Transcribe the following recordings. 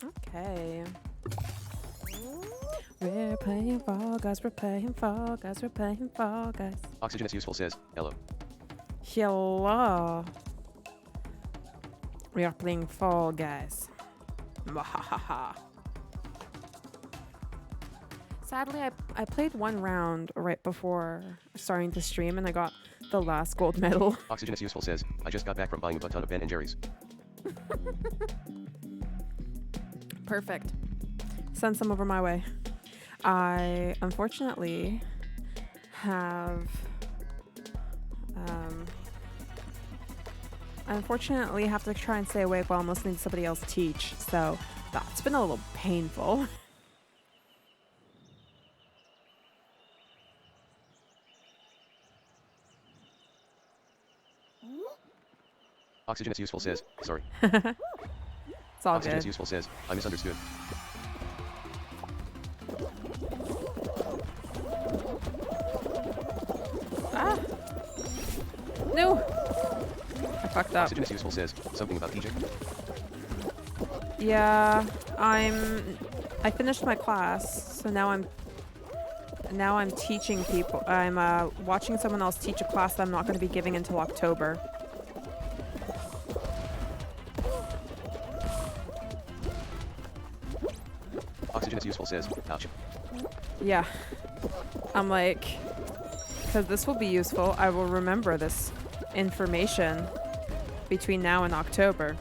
Okay. We're playing Fall Guys, we're playing Fall Guys, we're playing Fall Guys. Oxygen is useful says, hello. Hello. We are playing Fall Guys. Mwahaha. Sadly, I played one round right before starting to stream and I got the last gold medal. Oxygen is useful says, I just got back from buying a ton of Ben & Jerry's. Perfect. Send some over my way. I unfortunately have to try and stay awake while I'm listening to somebody else teach, so that's been a little painful. Oxygen is useful says, sorry. It's all Oxygen is good. useful says, I misunderstood. Ah! No! I fucked up. Oxygen is useful says, something about teaching? Yeah, I finished my class, so now I'm teaching people. I'm watching someone else teach a class that I'm not going to be giving until October. Oxygen is useful says, ouch. Yeah. I'm like, because this will be useful. I will remember this information between now and October.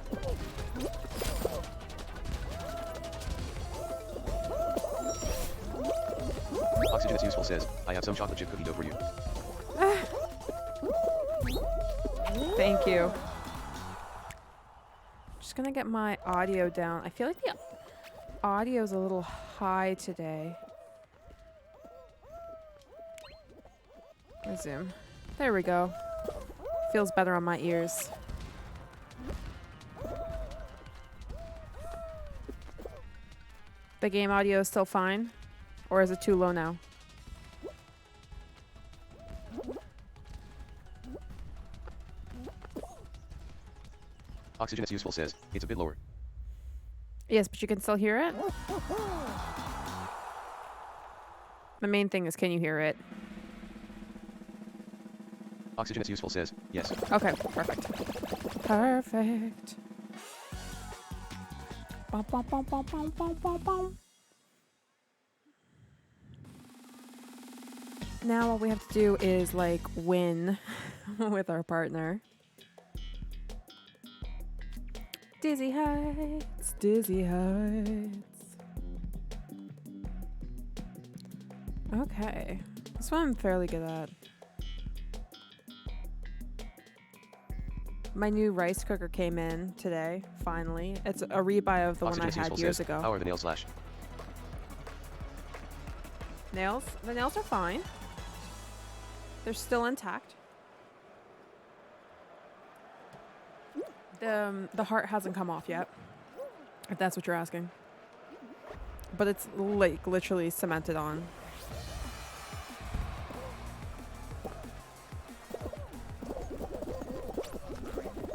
Oxygen is useful says, I have some chocolate chip cookie dough for you. Thank you. Just gonna get my audio down. I feel like the audio's a little high today. Resume. There we go. Feels better on my ears. The game audio is still fine? Or is it too low now? Oxygen is useful says, it's a bit lower. Yes, but you can still hear it? The main thing is, can you hear it? Oxygen is useful says, yes. Okay, perfect. Perfect. Bum, bum, bum, bum, bum, bum, bum, bum. Now all we have to do is, like, win with our partner. Dizzy Heights, Dizzy Heights. Okay. This one I'm fairly good at. My new rice cooker came in today, finally. It's a rebuy of the Oxygen one I is had useful years says, ago. how are the nails slash? Nails? The nails are fine. They're still intact. The heart hasn't come off yet, if that's what you're asking. But it's like literally cemented on.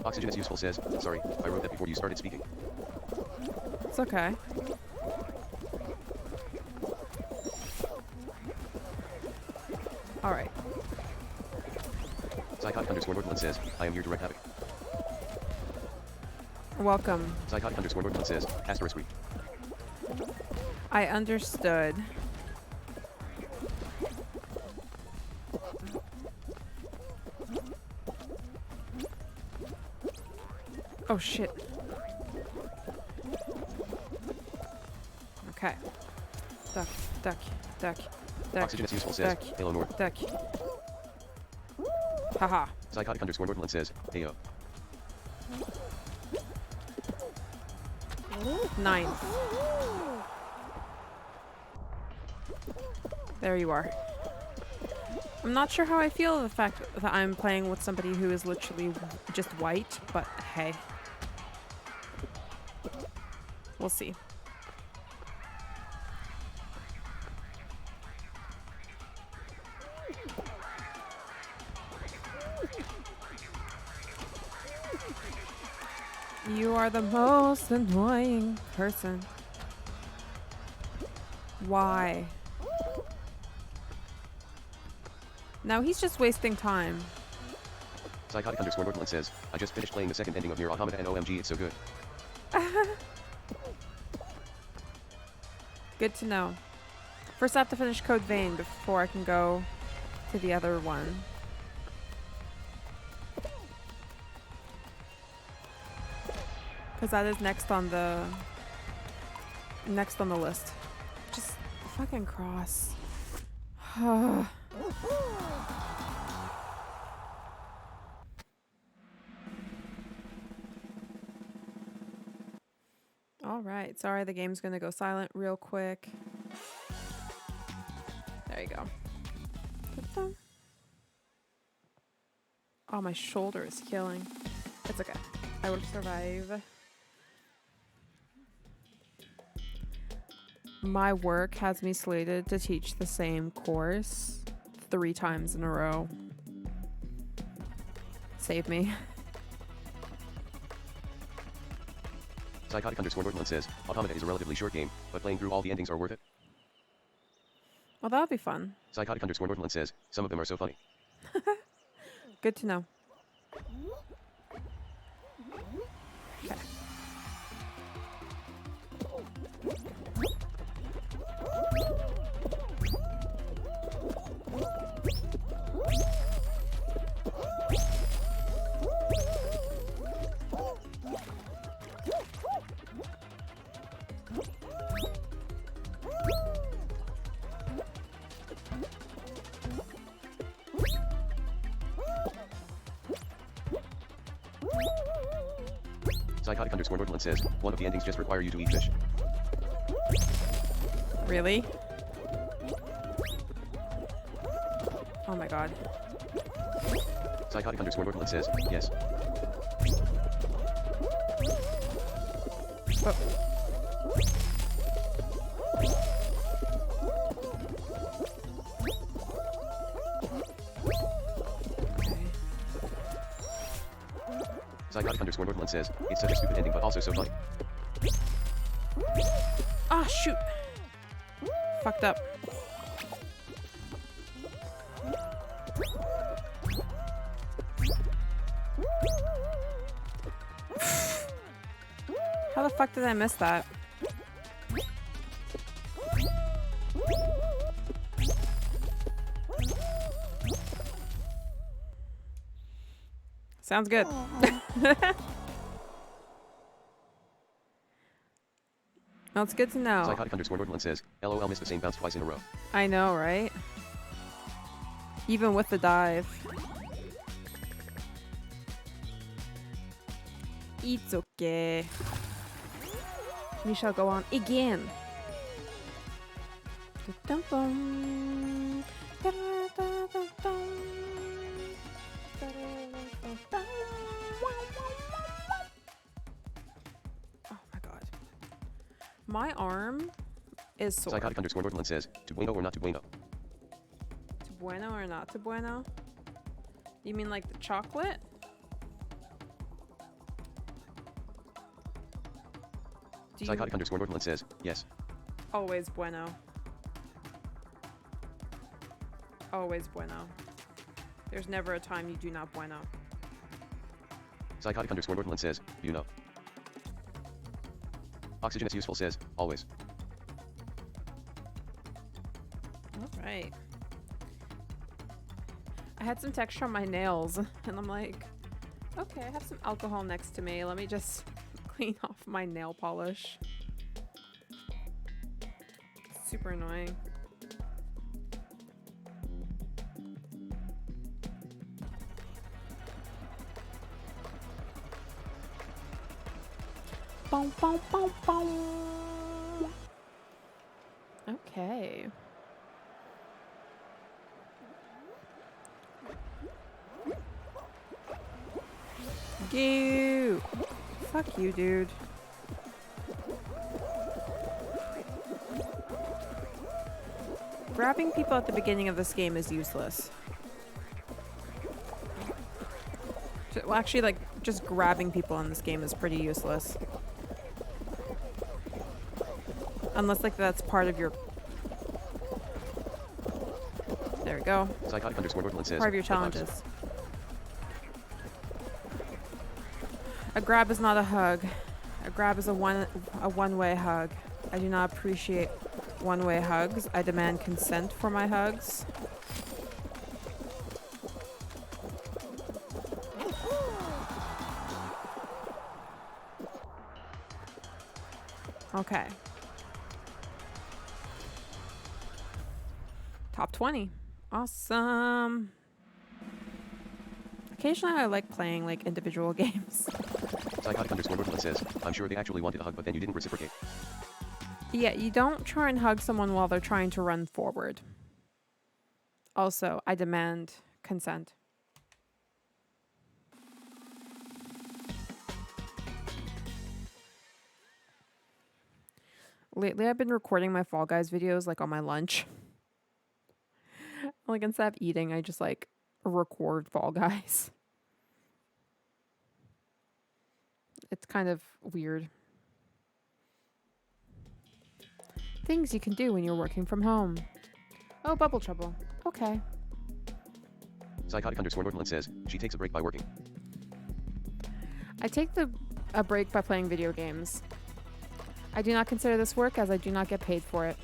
Oxygen is useful says, sorry, I wrote that before you started speaking. It's okay. Alright. Psychotic _ Northland says, I am here to wreak havoc. Welcome. Psychotic _ Northland says, asterisk read. I understood. Oh shit. Okay. Duck, duck, duck, duck. Oxygen is useful says, duck, Halo North. duck. Haha. Psychotic _ Northland says, heyo. Ninth. There you are. I'm not sure how I feel the fact that I'm playing with somebody who is literally just white, but hey. We'll see. You are the most annoying person. Why? Now he's just wasting time. Psychotic underscore Northland says, I just finished playing the second ending of Nier Automata and OMG it's so good. Good to know. First I have to finish Code Vein before I can go to the other one. Because that is next on the list. Just fucking cross. All right. Sorry, the game's gonna go silent real quick. There you go. Oh, my shoulder is killing. It's okay. I will survive. My work has me slated to teach the same course 3 times in a row. Save me. Psychotic underscore Northland says, Automata is a relatively short game, but playing through all the endings are worth it. Well, that would be fun. Psychotic underscore Northland says, some of them are so funny. Good to know. Okay. Psychotic underscore Northland says, one of the endings just require you to eat fish. Really? Oh my god. Psychotic underscore Northland says, yes. Oh. Psychotic underscore Northland says, it's such a stupid ending but also so funny. Ah, shoot. Fucked up. How the fuck did I miss that? Sounds good. Well, it's good to know. Psychotic underscore Northland says, LOL missed the same bounce twice in a row. I know, right? Even with the dive. It's okay. We shall go on again. Oh my god. My arm is sore. Psychotic underscore Northland says, tu bueno or not tu bueno? Tu bueno or not tu bueno? You mean like the chocolate? Psychotic underscore Northland says, yes. Always bueno. Always bueno. There's never a time you do not bueno. Psychotic underscore Northland says, you know. Oxygen is useful says, always. Alright. I had some texture on my nails, and I'm like, okay, I have some alcohol next to me. Let me just clean off my nail polish. Super annoying. Boom, boom, boom, boom. Okay. You. Fuck you, dude. Grabbing people at the beginning of this game is useless. Well, actually, like, just grabbing people in this game is pretty useless. Unless like that's part of your... There we go. Psychotic underscore Northland says, Part of your challenges. A grab is not a hug. A grab is a one-way hug. I do not appreciate one-way hugs. I demand consent for my hugs. Okay. Top 20. Awesome. Occasionally I like playing like individual games. Psychotic underscore Northland says, I'm sure they actually wanted a hug, but then you didn't reciprocate. Yeah, you don't try and hug someone while they're trying to run forward. Also, I demand consent. Lately, I've been recording my Fall Guys videos like on my lunch. Like instead of eating, I just like record Fall Guys. It's kind of weird. Things you can do when you're working from home. Oh, bubble trouble. Okay. Psychotic underscore Northland says, she takes a break by working. I take a break by playing video games. I do not consider this work as I do not get paid for it.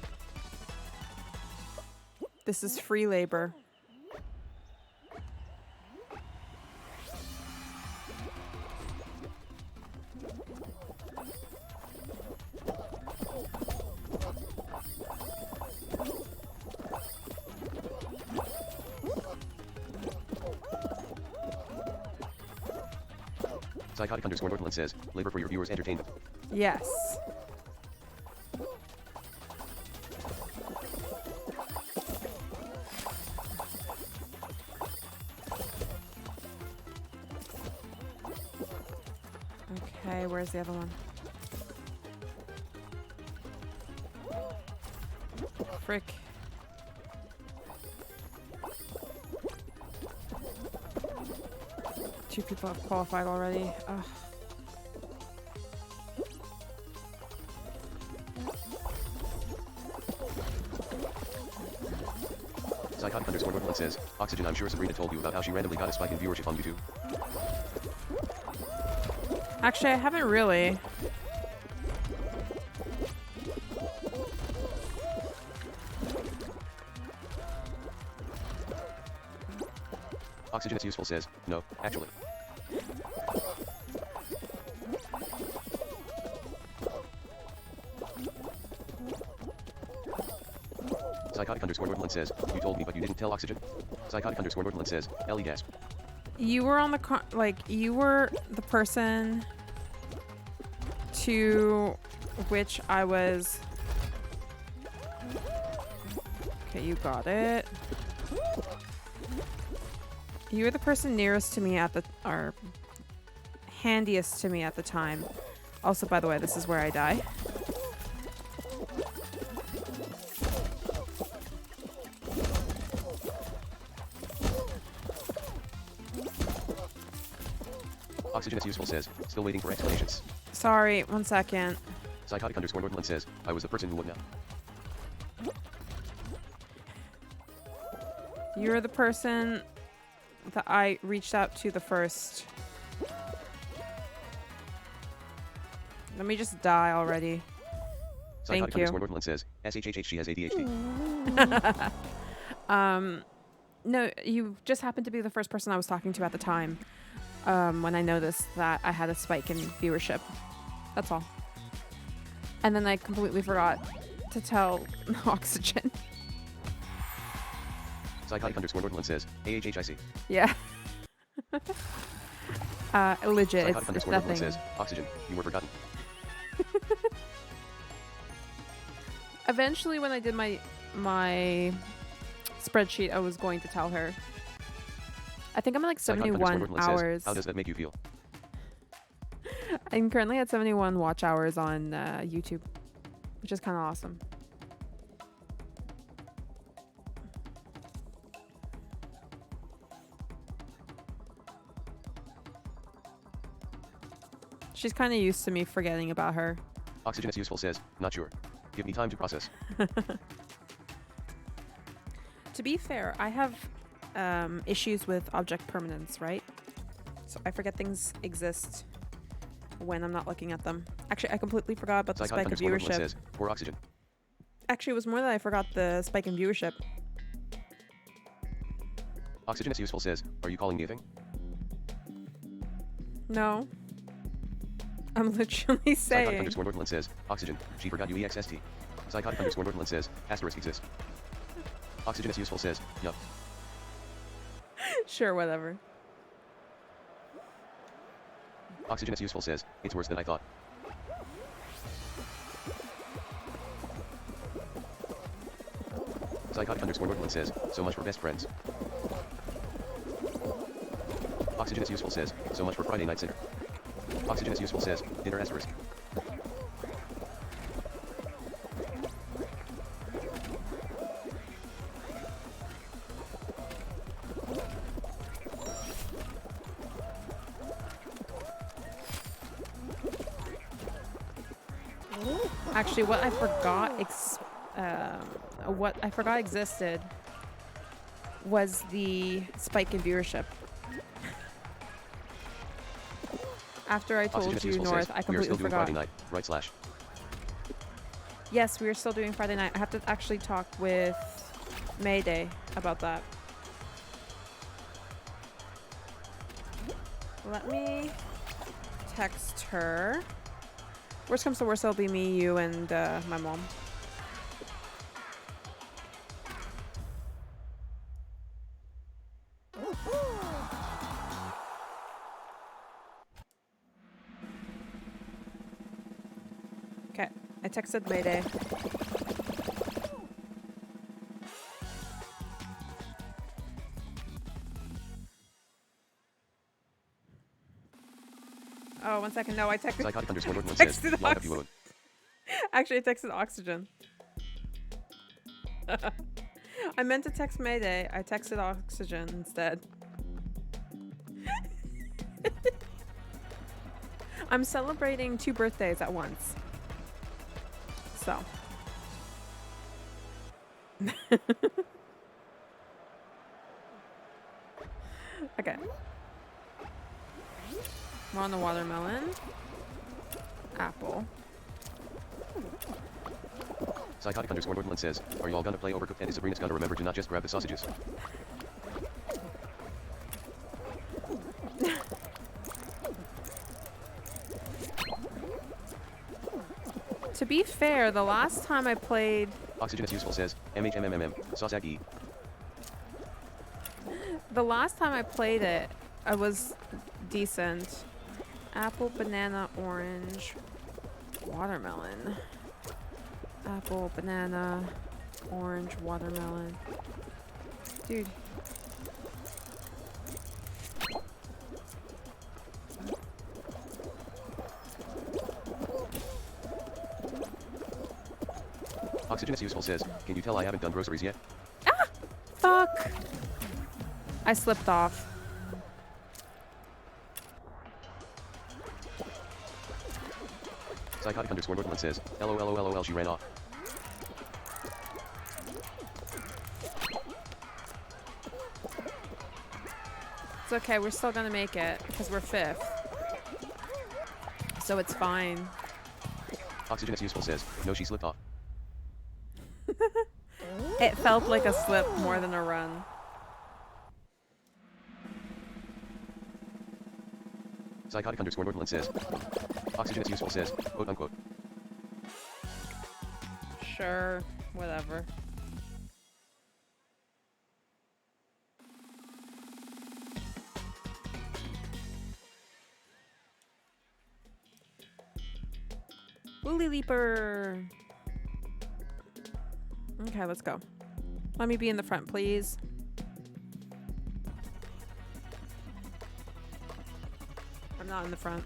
This is free labor. Psychotic underscore Northland says, labor for your viewers' entertainment. Yes. Okay, where's the other one? Frick. Two people have qualified already. Ugh. Psychotic underscore Northland says, Oxygen, I'm sure Sabrina told you about how she randomly got a spike in viewership on YouTube. Actually, I haven't really. Oxygen is useful says, no, actually. Psychotic underscore Northland says, you told me but you didn't tell Oxygen. Psychotic underscore Northland says, Ellie gasp. You were on the you were the person to which I was. Okay, you got it. You were the person nearest to me at the, or handiest to me at the time. Also, by the way, this is where I die. Oxygen is useful says, still waiting for explanations. Sorry, 1 second. Psychotic underscore Northland says, I was the person who would know. You're the person that I reached out to the first. Let me just die already. Psychotic Thank you. underscore Northland says, SHHH, she has ADHD. No, you just happened to be the first person I was talking to at the time. When I noticed that I had a spike in viewership. That's all. And then I completely forgot to tell Oxygen. Psychotic underscore Northland says, AHHIC. Yeah. Legit, Psychotic it's underscore Northland nothing. says, Oxygen, you were forgotten. Eventually, when I did my spreadsheet, I was going to tell her. I think I'm at like Psychotic 71 underscore Northland hours. says, how does that make you feel? I'm currently at 71 watch hours on YouTube, which is kind of awesome. She's kind of used to me forgetting about her. Oxygen is useful says, not sure. Give me time to process. To be fair, I have issues with object permanence, right? So I forget things exist when I'm not looking at them. Actually, I completely forgot about the spike in viewership. Says, poor oxygen. Actually, it was more that I forgot the spike in viewership. Oxygen is useful says, are you calling me a thing? No. I'm literally saying. Psychotic underscore Northland says, oxygen, she forgot UEXST. Psychotic underscore Northland says, asterisk exists. Oxygen is useful says, yup. Sure, whatever. Oxygen is useful says, it's worse than I thought. Psychotic underscore Northland says, so much for best friends. Oxygen is useful says, so much for Friday night dinner. Oxygen is useful says, dinner asterisk. Actually, what I forgot existed was the spike in viewership. After I told you North, I completely forgot. Friday night, right slash. Yes, we are still doing Friday night. I have to actually talk with Mayday about that. Let me text her. Worst comes to worst, it'll be me, you, and my mom. Okay, I texted Mayday. Oh, 1 second. No, I texted. Psychotic underscore Northland says, long if you would. Actually, I texted Oxygen. I meant to text Mayday. I texted Oxygen instead. I'm celebrating 2 birthdays at once. So. Okay. We're on the watermelon. Apple. Psychotic underscore Northland says, are y'all gonna play Overcooked and is Sabrina's gonna remember to not just grab the sausages? To be fair, the last time I played... Oxygen is useful says, MHMMMM, Sasagi. The last time I played it, I was decent. Apple, banana, orange, watermelon. Apple, banana, orange, watermelon. Dude. Oxygen is useful says, can you tell I haven't done groceries yet? Ah! Fuck! I slipped off. Psychotic underscore Northland says, LOLOLOL she ran off. It's okay, we're still gonna make it because we're 5th. So it's fine. Oxygen is useful says, no she slipped off. It felt like a slip more than a run. Psychotic underscore Northland says, oxygen is useful says, quote unquote. Sure, whatever. Woolly Leaper. Okay, let's go. Let me be in the front, please. I'm not in the front.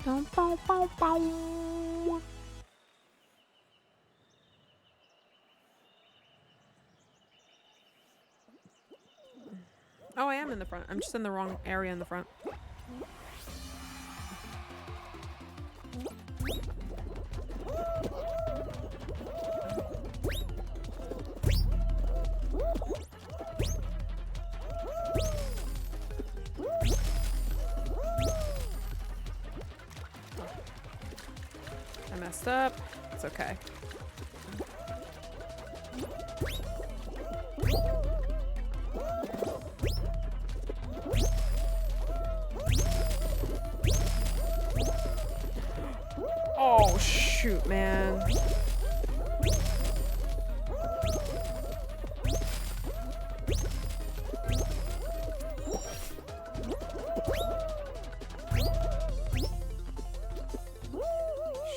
Bow, bow, bow, bow. Oh, I am in the front. I'm just in the wrong area in the front. messed up. It's okay. Oh, shoot, man.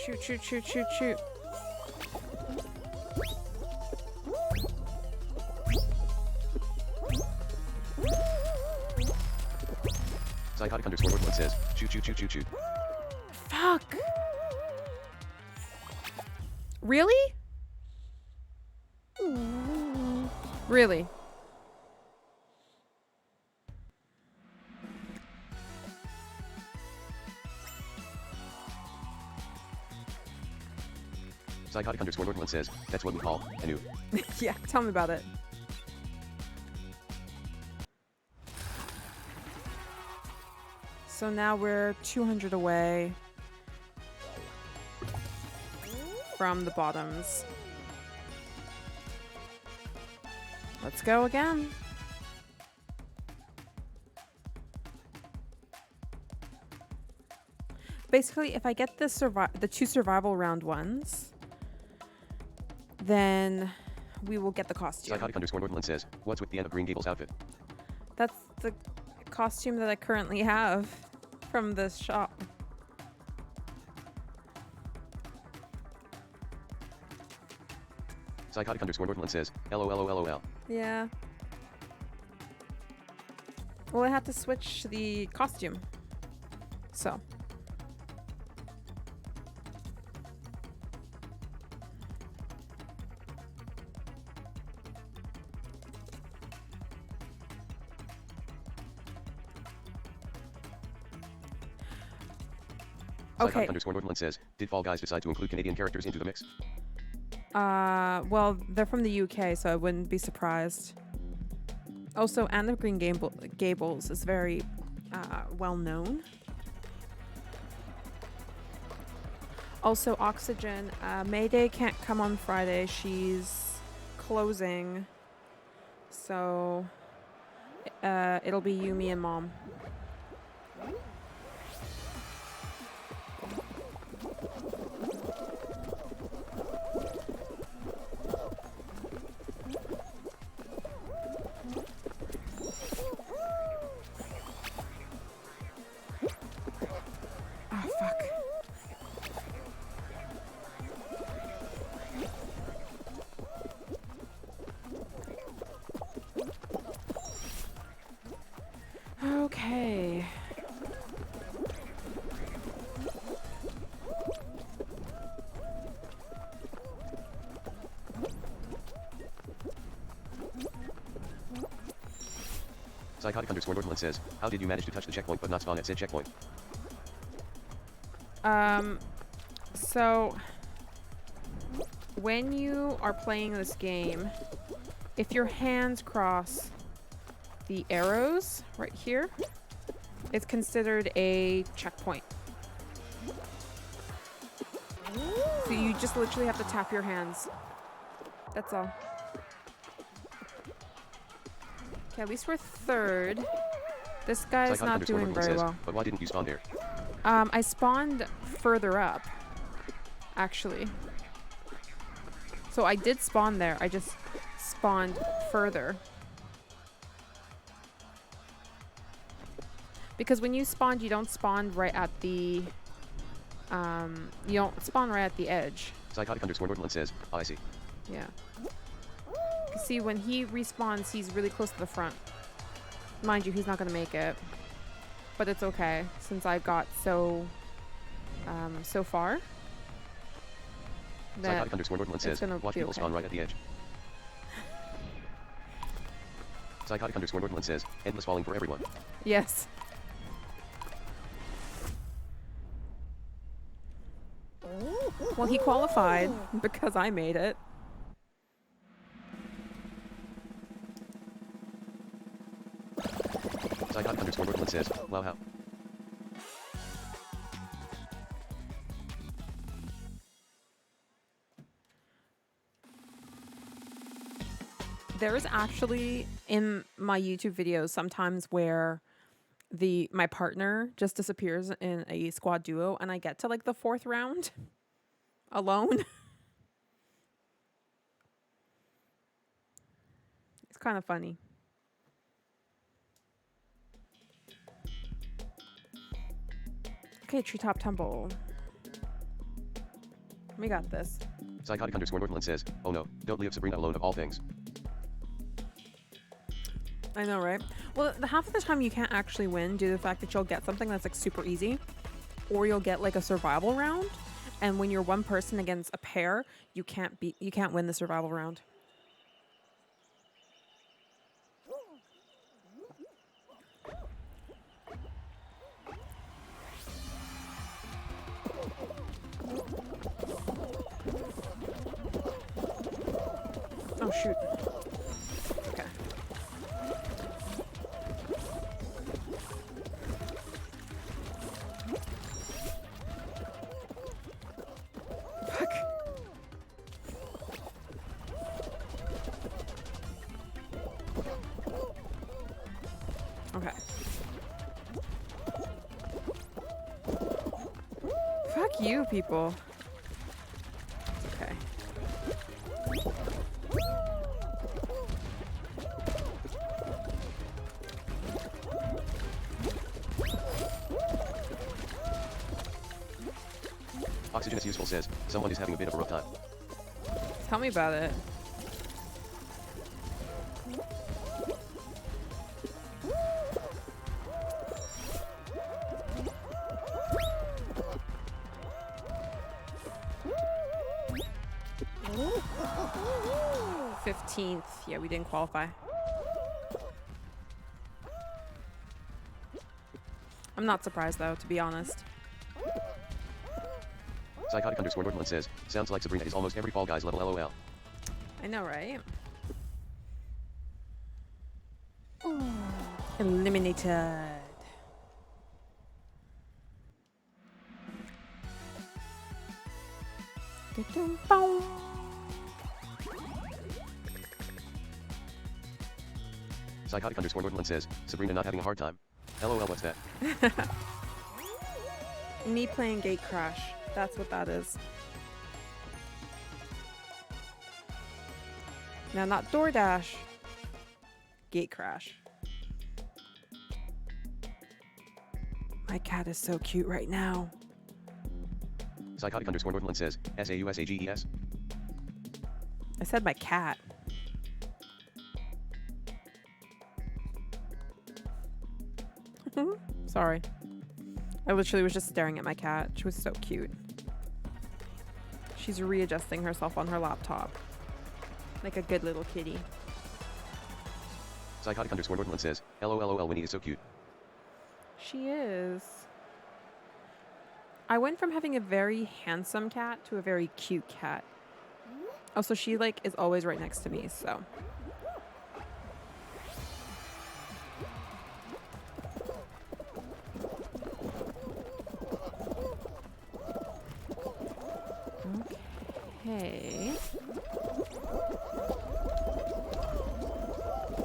Shoot, shoot, shoot, shoot, shoot. Psychotic underscore Northland says, shoot, shoot, shoot, shoot, shoot. Fuck. Really? Really? Psychotic underscore Northland says, that's what we call a noob. Yeah, tell me about it. So now we're 200 away from the bottoms. Let's go again. Basically, if I get the 2 survival round ones, then we will get the costume. Psychotic underscore Northland says, what's with the end of Green Gables outfit? That's the costume that I currently have from this shop. Psychotic underscore Northland says, LOLOLOL. Yeah. Well, I had to switch the costume. So. Psychotic Okay. underscore Northland says, did Fall Guys decide to include Canadian characters into the mix? Well, they're from the UK, so I wouldn't be surprised. Also, Anne of Green Gables is very well known. Also, Oxygen. Mayday can't come on Friday. She's closing. So, it'll be you, me, and Mom. Oh, fuck. Okay. Psychotic underscore Northland says, how did you manage to touch the checkpoint but not spawn at said checkpoint? So when you are playing this game, if your hands cross the arrows right here, it's considered a checkpoint. So you just literally have to tap your hands. That's all. Okay, at least we're third. This guy's Psychotic not underscore doing Northland very says, well. but why didn't you spawn there? I spawned further up, actually. So I did spawn there. I just spawned further. Because when you spawned, you don't spawn right at the... you don't spawn right at the edge. Psychotic underscore Northland says, oh, I see. Yeah. See, when he respawns, he's really close to the front. Mind you, he's not going to make it. But it's okay, since I got so far. Psychotic underscore Northland says, watch people spawn right at the edge. Psychotic underscore Northland says, endless falling for everyone. Yes. Well, he qualified because I made it. Psychotic underscore Northland says, wow, how? There's actually in my YouTube videos sometimes where my partner just disappears in a squad duo and I get to like the 4th round alone. It's kind of funny. Okay, treetop tumble. We got this. Psychotic _ Northland says, oh no, don't leave Sabrina alone of all things. I know, right? Well, the half of the time you can't actually win due to the fact that you'll get something that's like super easy, or you'll get like a survival round, and when you're one person against a pair, you can't win the survival round. Oh shoot. Okay. Fuck. Okay. Fuck you, people. Okay. Oxygen is useful says, someone is having a bit of a rough time. Tell me about it. Ooh. 15th. Yeah, we didn't qualify. I'm not surprised though, to be honest. Psychotic _ Northland says, sounds like Sabrina is almost every Fall Guys level LOL. I know, right? Eliminated. Psychotic _ Northland says, Sabrina not having a hard time. LOL, what's that? Me playing Gate Crash. That's what that is. Now, not DoorDash. Gate Crash. My cat is so cute right now. Psychotic _ Northland says, SAUSAGES. I said my cat. Sorry. I literally was just staring at my cat. She was so cute. She's readjusting herself on her laptop. Like a good little kitty. Psychotic _ Northland says, LOLOL, Winnie is so cute. She is. I went from having a very handsome cat to a very cute cat. Oh, so she like is always right next to me, so. Okay.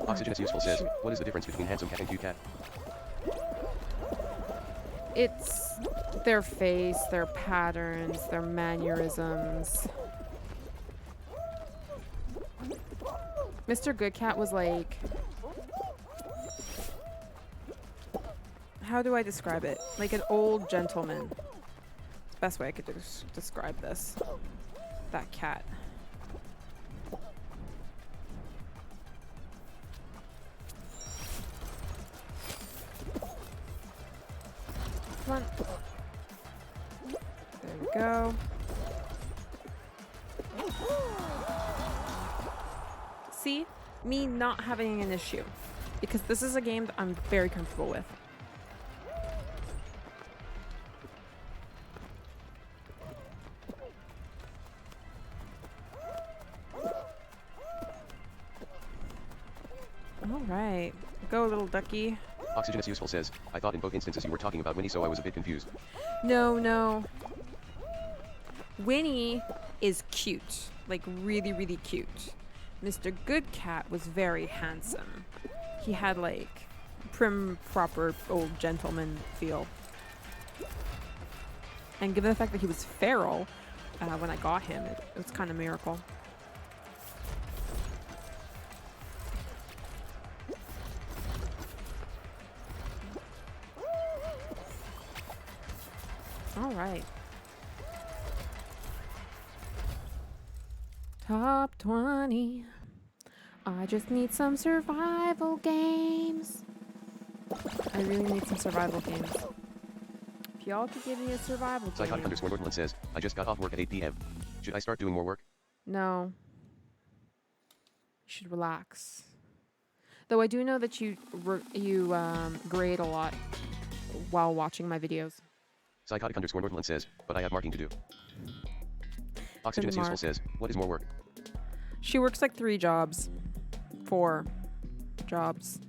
Oxygen is useful says, what is the difference between handsome cat and cute cat? It's their face, their patterns, their mannerisms. Mr. Good Cat was like, how do I describe it? Like an old gentleman. Best way I could describe this. That cat. Come on. There we go. See? Me not having an issue. Because this is a game that I'm very comfortable with. Alright. Go, little ducky. Oxygen is useful says, I thought in both instances you were talking about Winnie, so I was a bit confused. No, no. Winnie is cute. Like, really, really cute. Mr. Good Cat was very handsome. He had like prim, proper old gentleman feel. And given the fact that he was feral when I got him, it was kind of a miracle. All right. Top 20. I just need some survival games. I really need some survival games. If y'all could give me a survival game. Psychotic underscore Nordland says, I just got off work at 8 p.m. Should I start doing more work? No. You should relax. Though I do know that you grade a lot while watching my videos. Psychotic underscore Nordland says, but I have marking to do. Oxygen is useful says, what is more work? She works like 3 jobs. 4 jobs.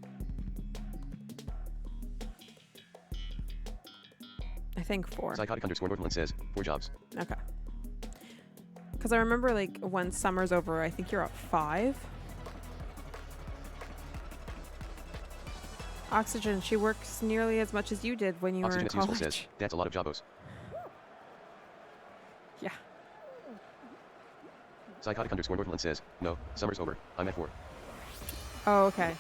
I think 4. Psychotic underscore Nordland says, 4 jobs. Okay. Because I remember like when summer's over, I think you're at 5. Oxygen, she works nearly as much as you did when you Oxygen were in is useful college. says, that's a lot of jobos. Yeah. Psychotic underscore Nordland says, no, summer's over, I'm at 4. Oh, okay.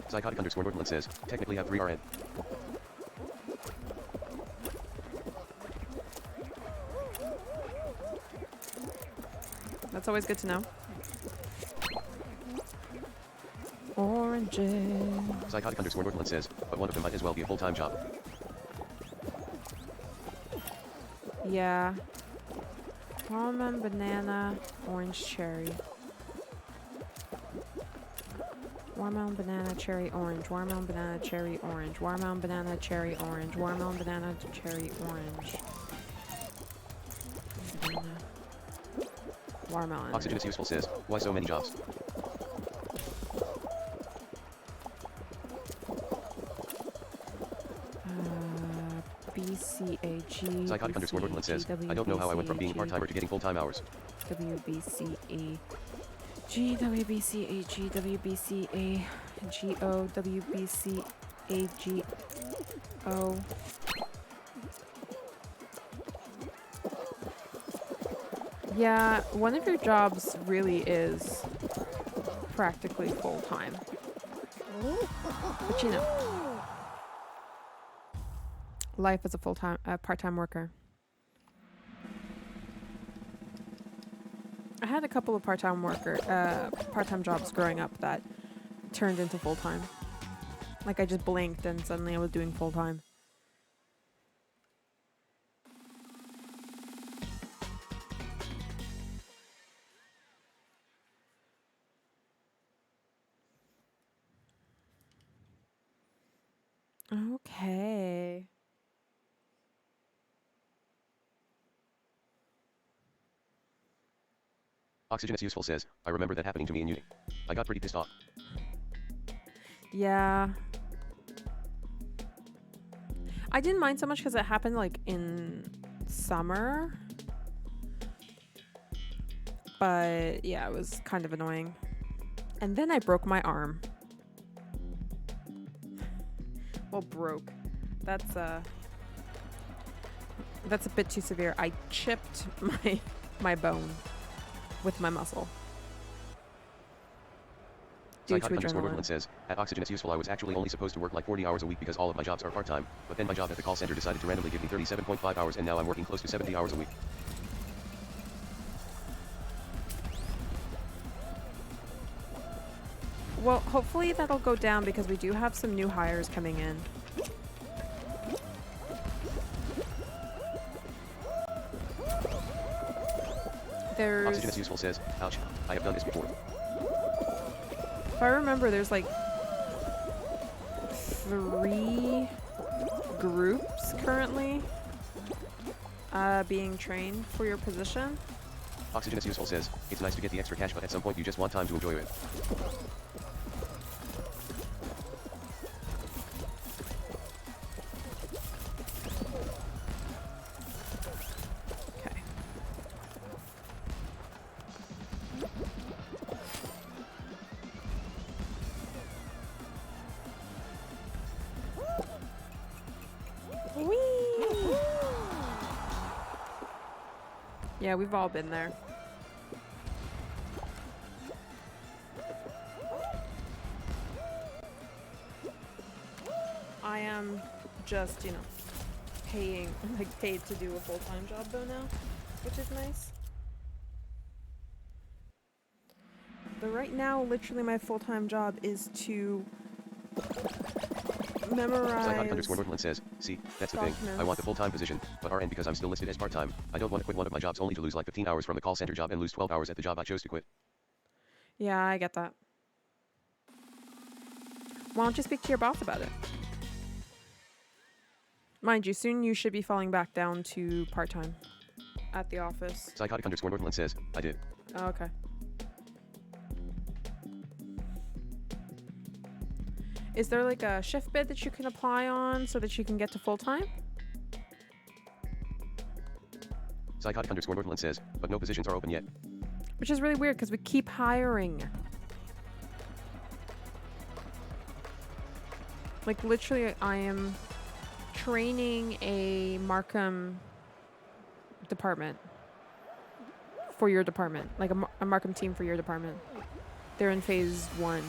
Psychotic underscore Nordland says, technically have 3 RN. That's always good to know. Oranges. Psychotic underscore Nordland says, but one of them might as well be a full-time job. Yeah. Almond, banana, orange, cherry. Watermelon, banana, cherry, orange. Watermelon, banana, cherry, orange. Watermelon, banana, cherry, orange. Watermelon, banana, cherry, orange. Banana. Watermelon. Oxygen is useful says, why so many jobs? BCAG. Psychotic underscore Nordland says, I don't know how I went from being part-timer to getting full-time hours. WBCA. GWBCA, GWBCA, GO, WBCA, GO. Yeah, one of your jobs really is practically full-time. But you know, life as a part-time worker. I had a couple of part-time jobs growing up that turned into full-time. Like I just blinked and suddenly I was doing full-time. Okay. Oxygen is useful says, I remember that happening to me in uni. I got pretty pissed off. Yeah. I didn't mind so much because it happened like in summer. But yeah, it was kind of annoying. And then I broke my arm. Well, broke. That's a bit too severe. I chipped my bone with my muscle. Due to Psychotic underscore adrenaline. Nordland says, at Oxygen it's useful I was actually only supposed to work like 40 hours a week because all of my jobs are part-time, but then my job at the call center decided to randomly give me 37.5 hours and now I'm working close to 70 hours a week. Well, hopefully that'll go down because we do have some new hires coming in. Oxygen is useful says, ouch, I have done this before. If I remember, there's like 3 groups currently being trained for your position. Oxygen is useful says, it's nice to get the extra cash but at some point you just want time to enjoy it. Yeah, we've all been there. I am just, you know, paid to do a full-time job though now, which is nice. But right now, literally my full-time job is to memorize Psychotic_Northland says, see, that's the thing. I want the full-time position, but RN because I'm still listed as part-time. I don't want to quit one of my jobs only to lose like 15 hours from the call center job and lose 12 hours at the job I chose to quit. Yeah, I get that. Why don't you speak to your boss about it? Mind you, soon you should be falling back down to part-time at the office. Psychotic_Northland says, I did. Oh, okay. Is there like a shift bid that you can apply on so that you can get to full-time? Psychotic_Northland says, but no positions are open yet. Which is really weird because we keep hiring. Like literally, I am training a Markham department for your department. Like a Markham team for your department. They're in phase 1.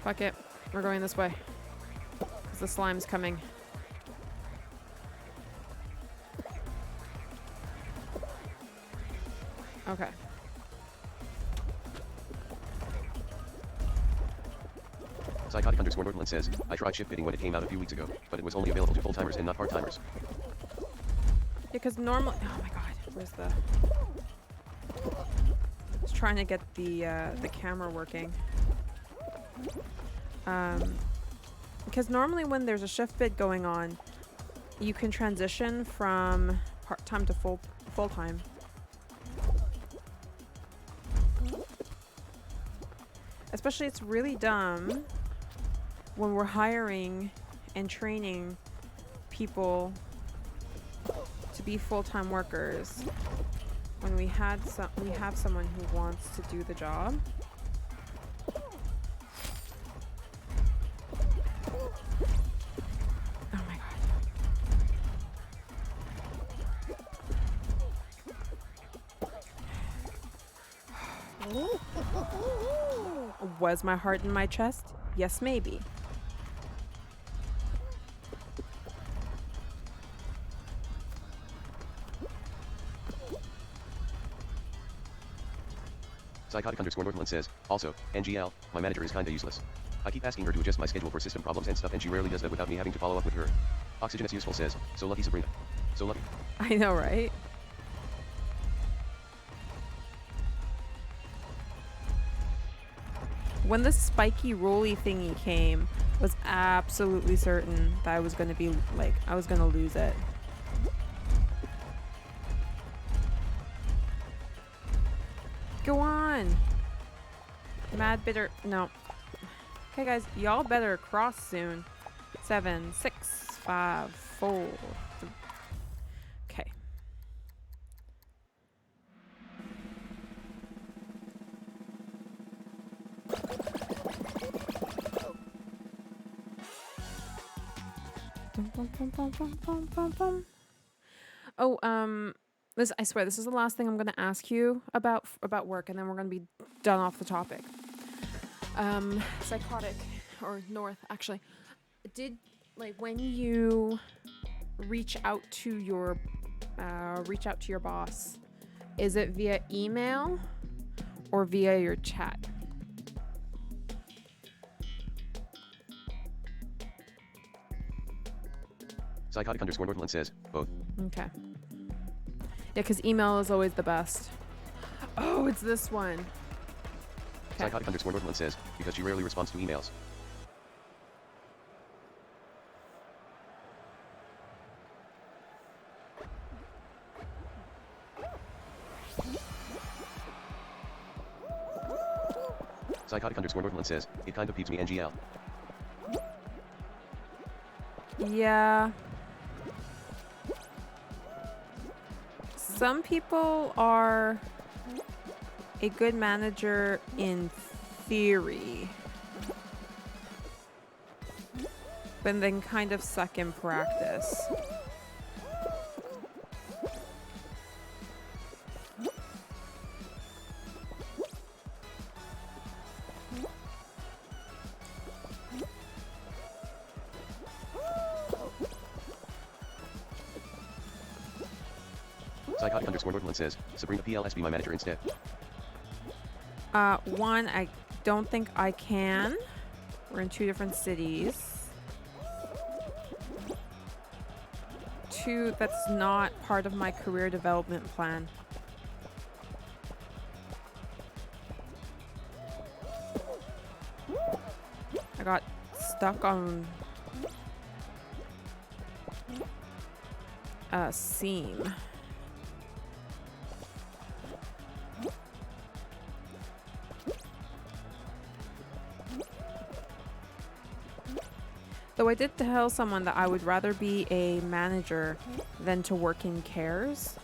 Fuck it. We're going this way. Because the slime's coming. Okay. Psychotic_Northland says, I tried shift bidding when it came out a few weeks ago, but it was only available to full-timers and not part-timers. Yeah, because normally... Oh my god. Where's the... I was trying to get the camera working. Because normally when there's a shift bid going on, you can transition from part-time to full-time. Especially it's really dumb when we're hiring and training people to be full-time workers when we have someone who wants to do the job. Oh my god. Was my heart in my chest? Yes, maybe. Psychotic_Northland says, also, NGL, my manager is kinda useless. I keep asking her to adjust my schedule for system problems and stuff and she rarely does that without me having to follow up with her. Oxygen is useful says, so lucky Sabrina. So lucky. I know, right? When the spiky rolly thingy came, I was absolutely certain that I was gonna be like, I was gonna lose it. Go on! Mad bitter, no. Okay guys, y'all better cross soon. 7, 6, 5, 4, 3. Okay. Oh, this, I swear, this is the last thing I'm going to ask you about work, and then we're going to be done off the topic. Psychotic, or North, actually. Did, like, when you reach out to your boss, is it via email or via your chat? Psychotic_Northland says, both. Okay. Yeah, because email is always the best. Oh, it's this one. Okay. Psychotic_Northland says, because she rarely responds to emails. Psychotic_Northland says, it kind of peeps me NGL. Yeah. Some people are a good manager in theory. but then kind of suck in practice. Psychotic underscore Northland says, Sabrina PLS be my manager instead. One, I don't think I can. We're in 2 different cities. 2, that's not part of my career development plan. I got stuck on a seam. Though I did tell someone that I would rather be a manager than to work in cares.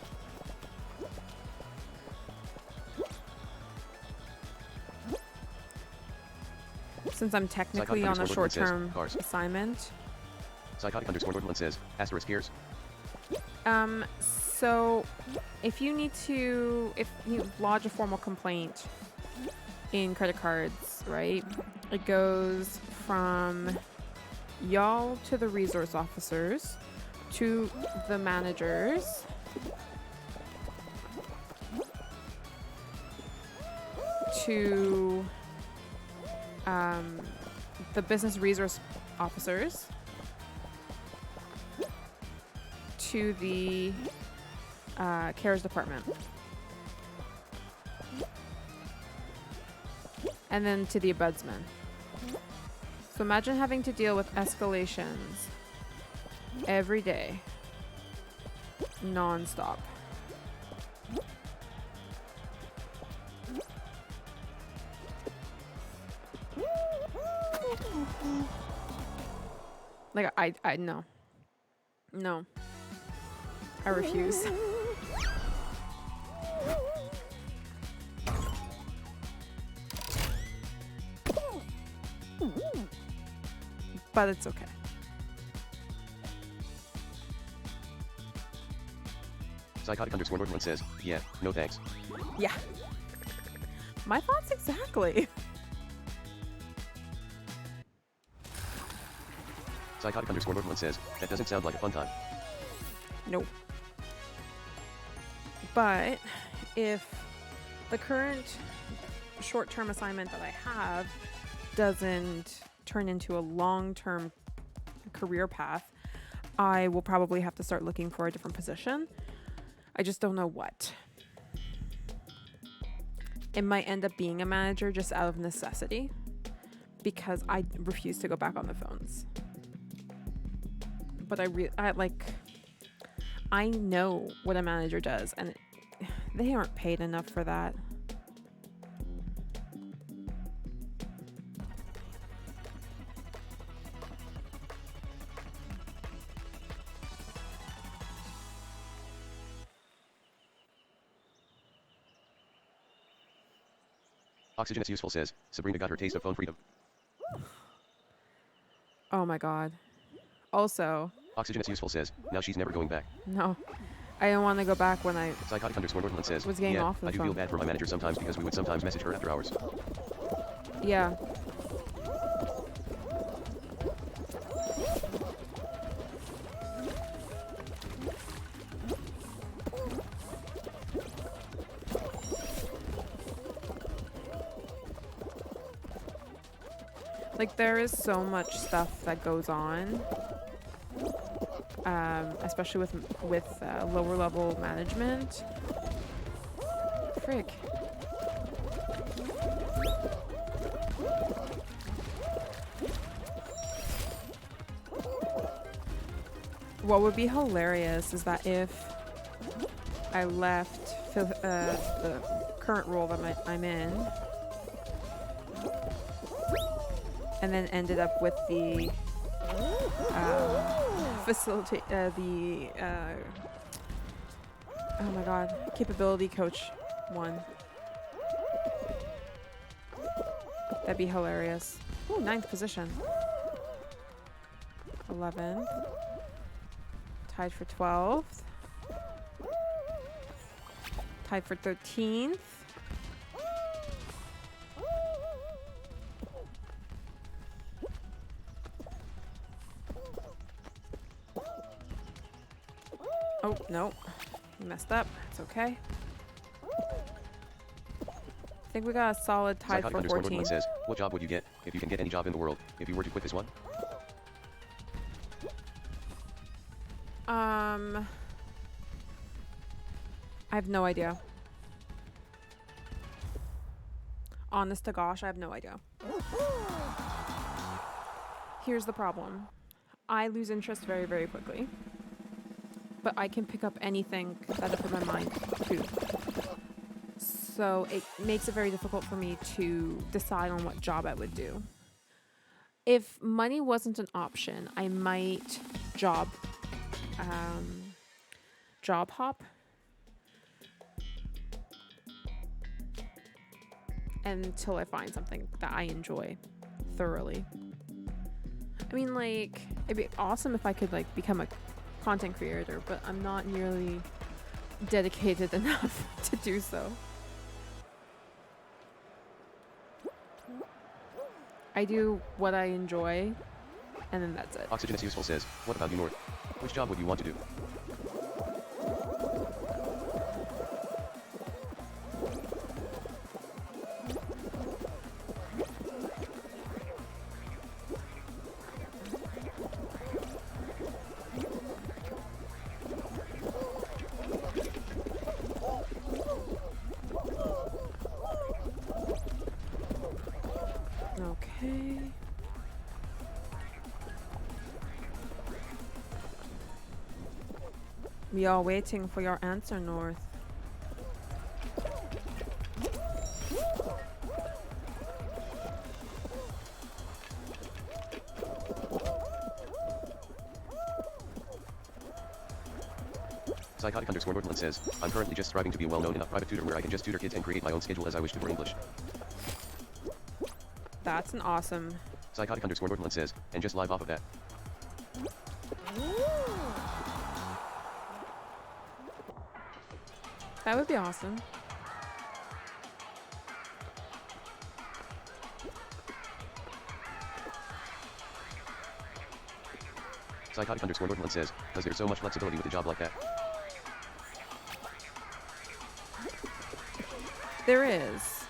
Since I'm technically on a short-term assignment. Psychotic underscore Northland says, asterisk cares. So if you lodge a formal complaint in credit cards, right? It goes from y'all to the resource officers to the managers to the business resource officers to the cares department, and then to the ombudsman. So imagine having to deal with escalations every day, non-stop. Like, I no. No. I refuse. But it's okay. Psychotic underscore Northland says, yeah, no thanks. Yeah. My thoughts exactly. Psychotic underscore Northland says, that doesn't sound like a fun time. Nope. But if the current short-term assignment that I have doesn't turn into a long-term career path, I will probably have to start looking for a different position. I just don't know what. It might end up being a manager just out of necessity because I refuse to go back on the phones. But I know what a manager does, and they aren't paid enough for that. Oxygen is useful says, Sabrina got her taste of phone freedom. Oh my god. Also, Oxygen is useful says, now she's never going back. no. I don't want to go back when I Psychotic underscore Northland says, was getting yeah, off the I do phone. feel bad for my manager sometimes because we would sometimes message her after hours. Yeah. Like, there is so much stuff that goes on, especially with lower level management. Frick. What would be hilarious is that if I left the current role that I'm in, and then ended up with the oh my god, capability coach one. That'd be hilarious. Ooh, 9th position. 11th. Tied for 12th. Tied for 13th. Oh, no. You messed up. It's okay. I think we got a solid tie for 14. Says, what job would you get if you can get any job in the world if you were to quit this one? I have no idea. Honest to gosh, I have no idea. Here's the problem. I lose interest very, very quickly. But I can pick up anything that I put my mind to. So it makes it very difficult for me to decide on what job I would do. If money wasn't an option, I might job hop until I find something that I enjoy thoroughly. I mean, like, it'd be awesome if I could, like, become a content creator, but I'm not nearly dedicated enough to do so. I do what I enjoy, and then that's it. Oxygen is useful says, what about you, North? Which job would you want to do? Okay. We are waiting for your answer, North. Psychotic _ Northland says, I'm currently just striving to be a well-known enough private tutor where I can just tutor kids and create my own schedule as I wish to for English. That's an awesome. Psychotic _ Northland says, and just live off of that. That would be awesome. Psychotic _ Northland says, because there's so much flexibility with a job like that. There is.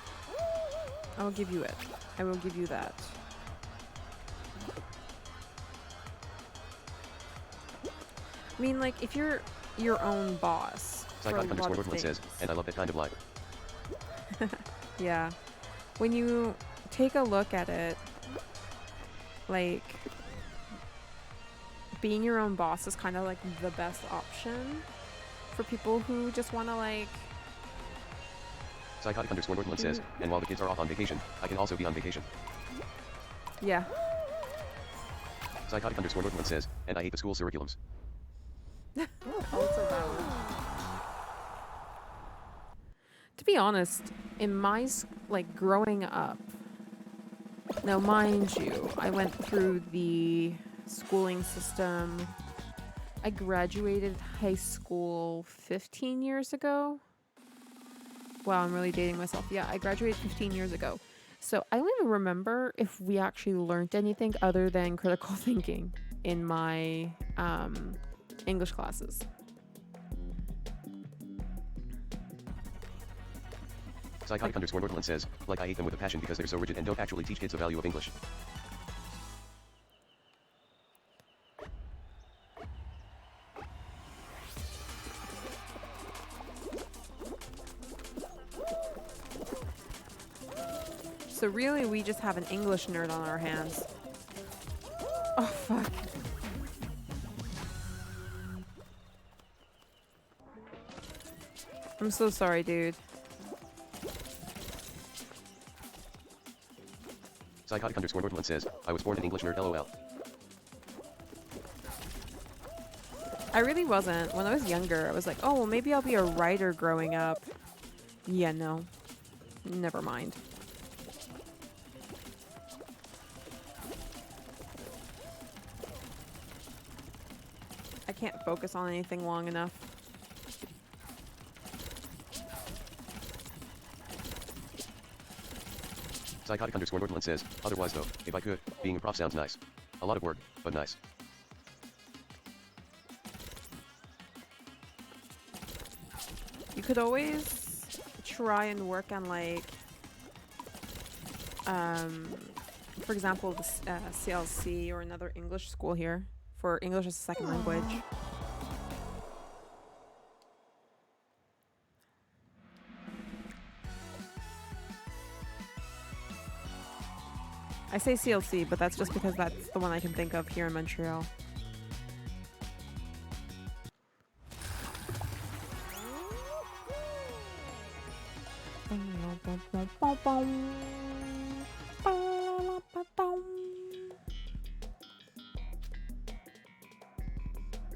I will give you it. I will give you that. I mean, like, if you're your own boss. Psychotic _ Northland says, and I love that kind of life. Yeah. When you take a look at it, like, being your own boss is kind of like the best option for people who just want to, like... Psychotic _ Northland says, and while the kids are off on vacation, I can also be on vacation. Yeah. Psychotic _ Northland says, and I hate the school curriculums. Also valid. To be honest, in my, like, growing up, now mind you, I went through the schooling system. I graduated high school 15 years ago. Wow, I'm really dating myself. Yeah, I graduated 15 years ago. So I don't even remember if we actually learned anything other than critical thinking in my English classes. Psychotic _ Northland says, like I hate them with a passion because they're so rigid and don't actually teach kids the value of English. So really, we just have an English nerd on our hands. Oh, fuck. I'm so sorry, dude. Psychotic _ Northland says, I was born an English nerd, lol. I really wasn't. When I was younger, I was like, oh, well, maybe I'll be a writer growing up. Yeah, no. Never mind. can't focus on anything long enough. Psychotic_Northland says, otherwise though, if I could, being a prof sounds nice. A lot of work, but nice. You could always try and work on like, for example, the CLC or another English school here for English as a second language. I say CLC, but that's just because that's the one I can think of here in Montreal.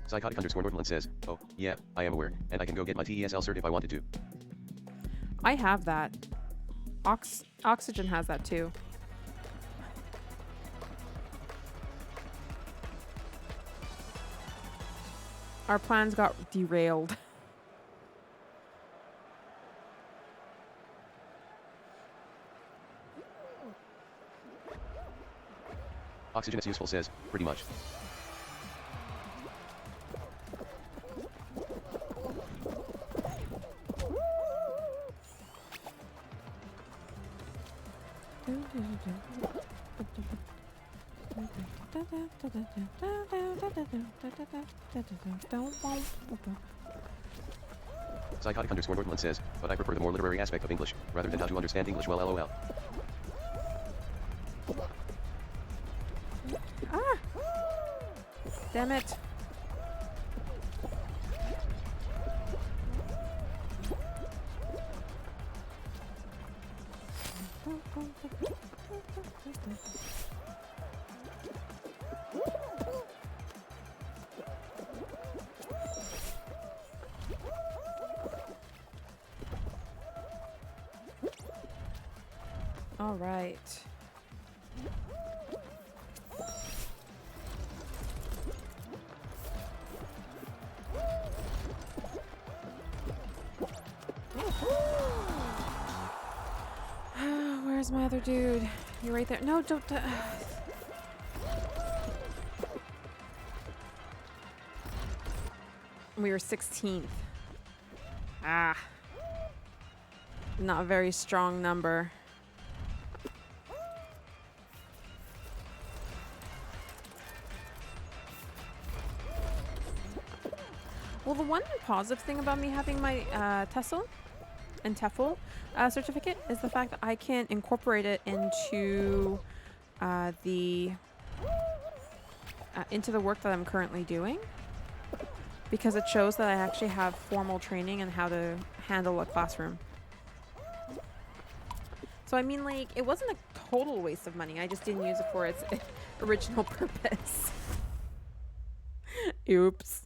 Psychotic_Northland says, oh, yeah, I am aware, and I can go get my TESL cert if I wanted to. I have that. Oxygen has that too. Our plans got derailed. Oxygen is useful says, pretty much. Psychotic_Northland says, but I prefer the more literary aspect of English, rather than how to understand English well lol. Ah! Damn it. All right. Where's my other dude? You're right there. No, don't. We were 16th. Ah. Not a very strong number. Well, the one positive thing about me having my TESOL and TEFL certificate is the fact that I can incorporate it into into the work that I'm currently doing, because it shows that I actually have formal training in how to handle a classroom. So I mean, like, it wasn't a total waste of money. I just didn't use it for its original purpose. Oops.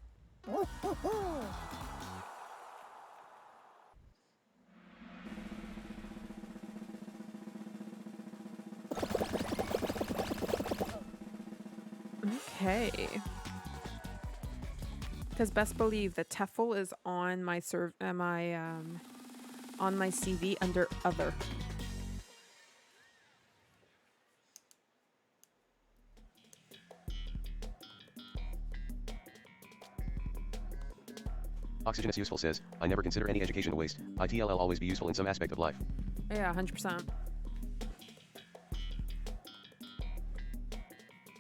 Okay. Because best believe the TEFL is on my on my CV under other. Oxygen is useful says, I never consider any education a waste. ITLL always be useful in some aspect of life. Yeah, 100%.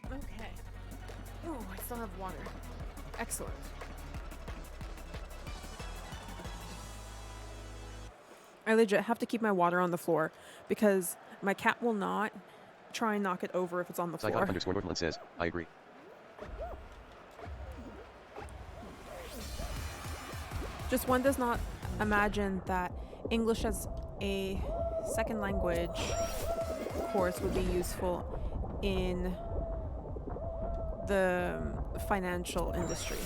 Okay. Oh, I still have water. Excellent. I legit have to keep my water on the floor because my cat will not try and knock it over if it's on the floor. Psychotic_Northland says, I agree. Just one does not imagine that English as a second language course would be useful in the financial industry.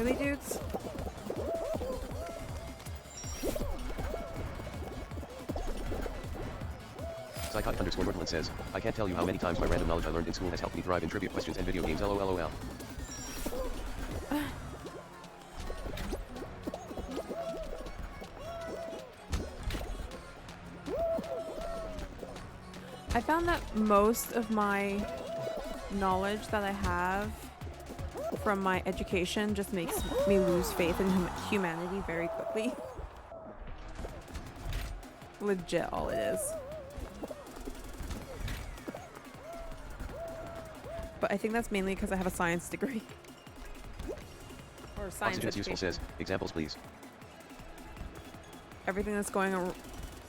Really, dudes? Psychotic_Northland says, I can't tell you how many times my random knowledge I learned in school has helped me thrive in trivia questions and video games. LOLOL. I found that most of my knowledge that I have from my education just makes me lose faith in humanity very quickly. Legit all it is. But I think that's mainly because I have a science degree. Or science Oxygen is useful says, examples please. Everything that's going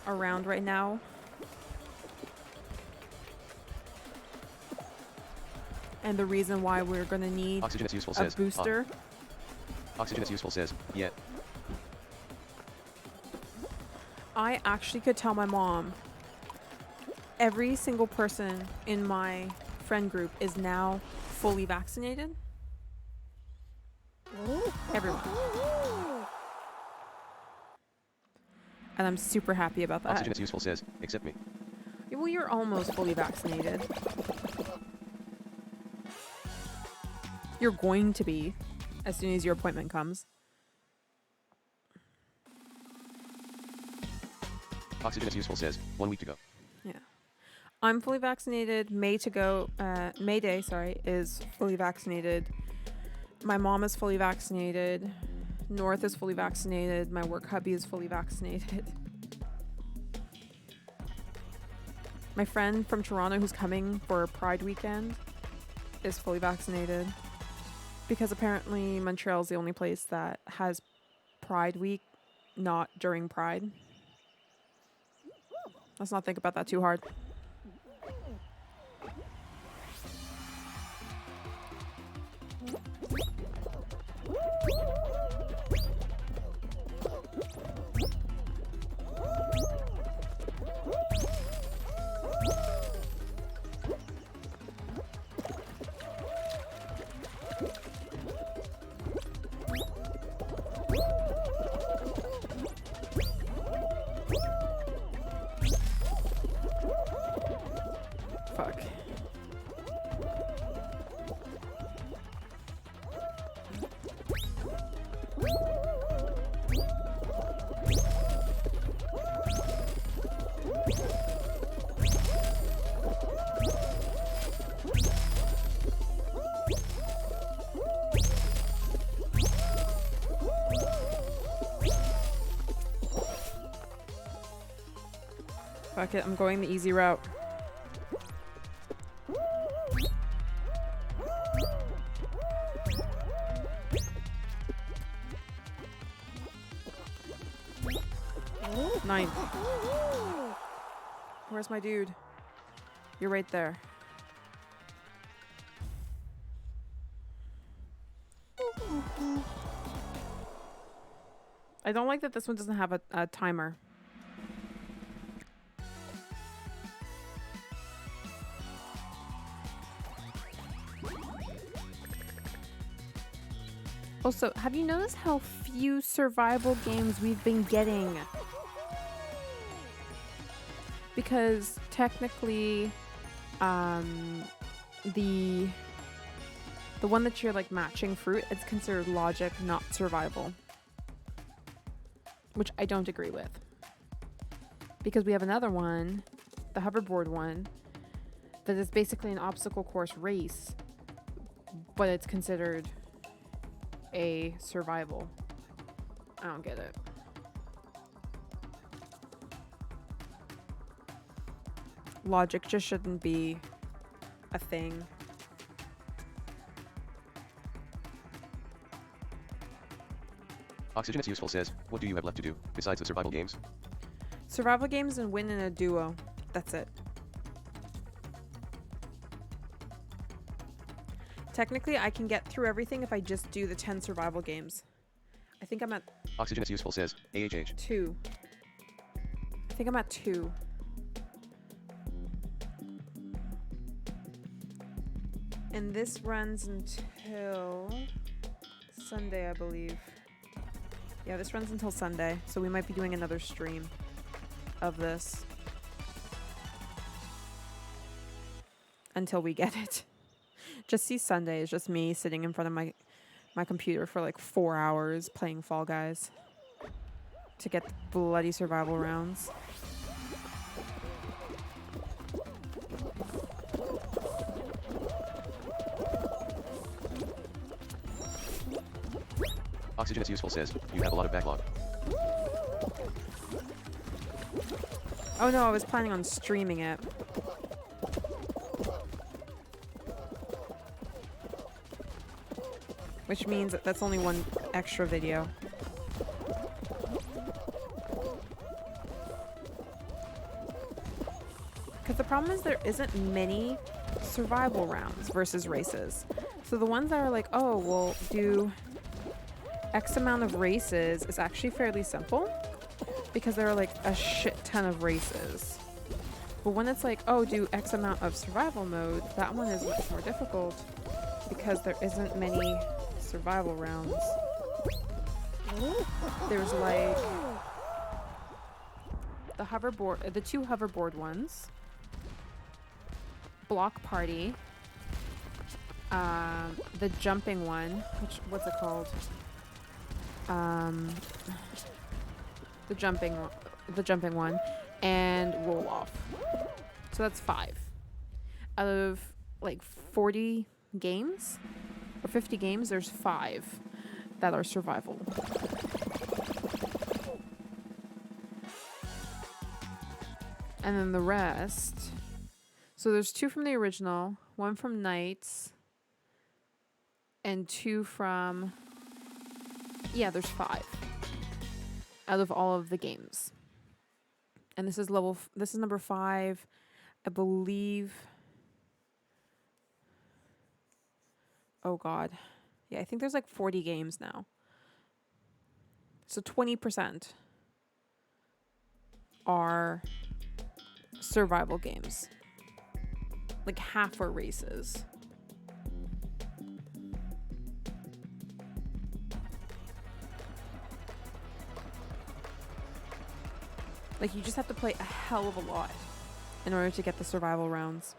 around right now. And the reason why we're going to need Oxygen is useful a says, booster. Oxygen is useful says, yeah. I actually could tell my mom every single person in my friend group is now fully vaccinated. Everyone. And I'm super happy about that. Oxygen is useful says, except me. Well, you're almost fully vaccinated. You're going to be as soon as your appointment comes. Oxygen is useful says, 1 week to go. Yeah. I'm fully vaccinated. May Day, sorry, is fully vaccinated. My mom is fully vaccinated. North is fully vaccinated. My work hubby is fully vaccinated. My friend from Toronto who's coming for Pride weekend is fully vaccinated. Because apparently Montreal's the only place that has Pride week, not during Pride. Let's not think about that too hard. Fuck. Fuck it, I'm going the easy route. Ninth. Where's my dude? You're right there. I don't like that this one doesn't have a timer. Also, have you noticed how few survival games we've been getting? Because technically, the one that you're like matching fruit, it's considered logic, not survival. Which I don't agree with. Because we have another one, the hoverboard one, that is basically an obstacle course race, but it's considered a survival. I don't get it. Logic just shouldn't be a thing. Oxygen is useful says, what do you have left to do, besides the survival games? Survival games and win in a duo. That's it. Technically, I can get through everything if I just do the 10 survival games. I think I'm at Oxygen is useful says, AHH. 2. I think I'm at 2. And this runs until Sunday, I believe. Yeah, this runs until Sunday, so we might be doing another stream of this until we get it. Just see Sunday is just me sitting in front of my computer for like 4 hours playing Fall Guys to get the bloody survival rounds. Oxygen is useful says, you have a lot of backlog. Oh no, I was planning on streaming it. Which means that that's only one extra video. Because the problem is there isn't many survival rounds versus races. So the ones that are like, oh, we'll do X amount of races is actually fairly simple because there are like a shit ton of races. But when it's like, oh, do X amount of survival mode, that one is much more difficult because there isn't many survival rounds. There's like the hoverboard, the 2 hoverboard ones, block party, the jumping one, what's it called? The jumping one, and roll off. So that's 5 out of like 40 games or 50 games. There's 5 that are survival. And then the rest. So there's 2 from the original, 1 from Knights, and 2 from. Yeah, there's 5 out of all of the games. And this is this is number 5, I believe. Oh God. Yeah, I think there's like 40 games now. So 20% are survival games. Like half are races. Like, you just have to play a hell of a lot in order to get the survival rounds.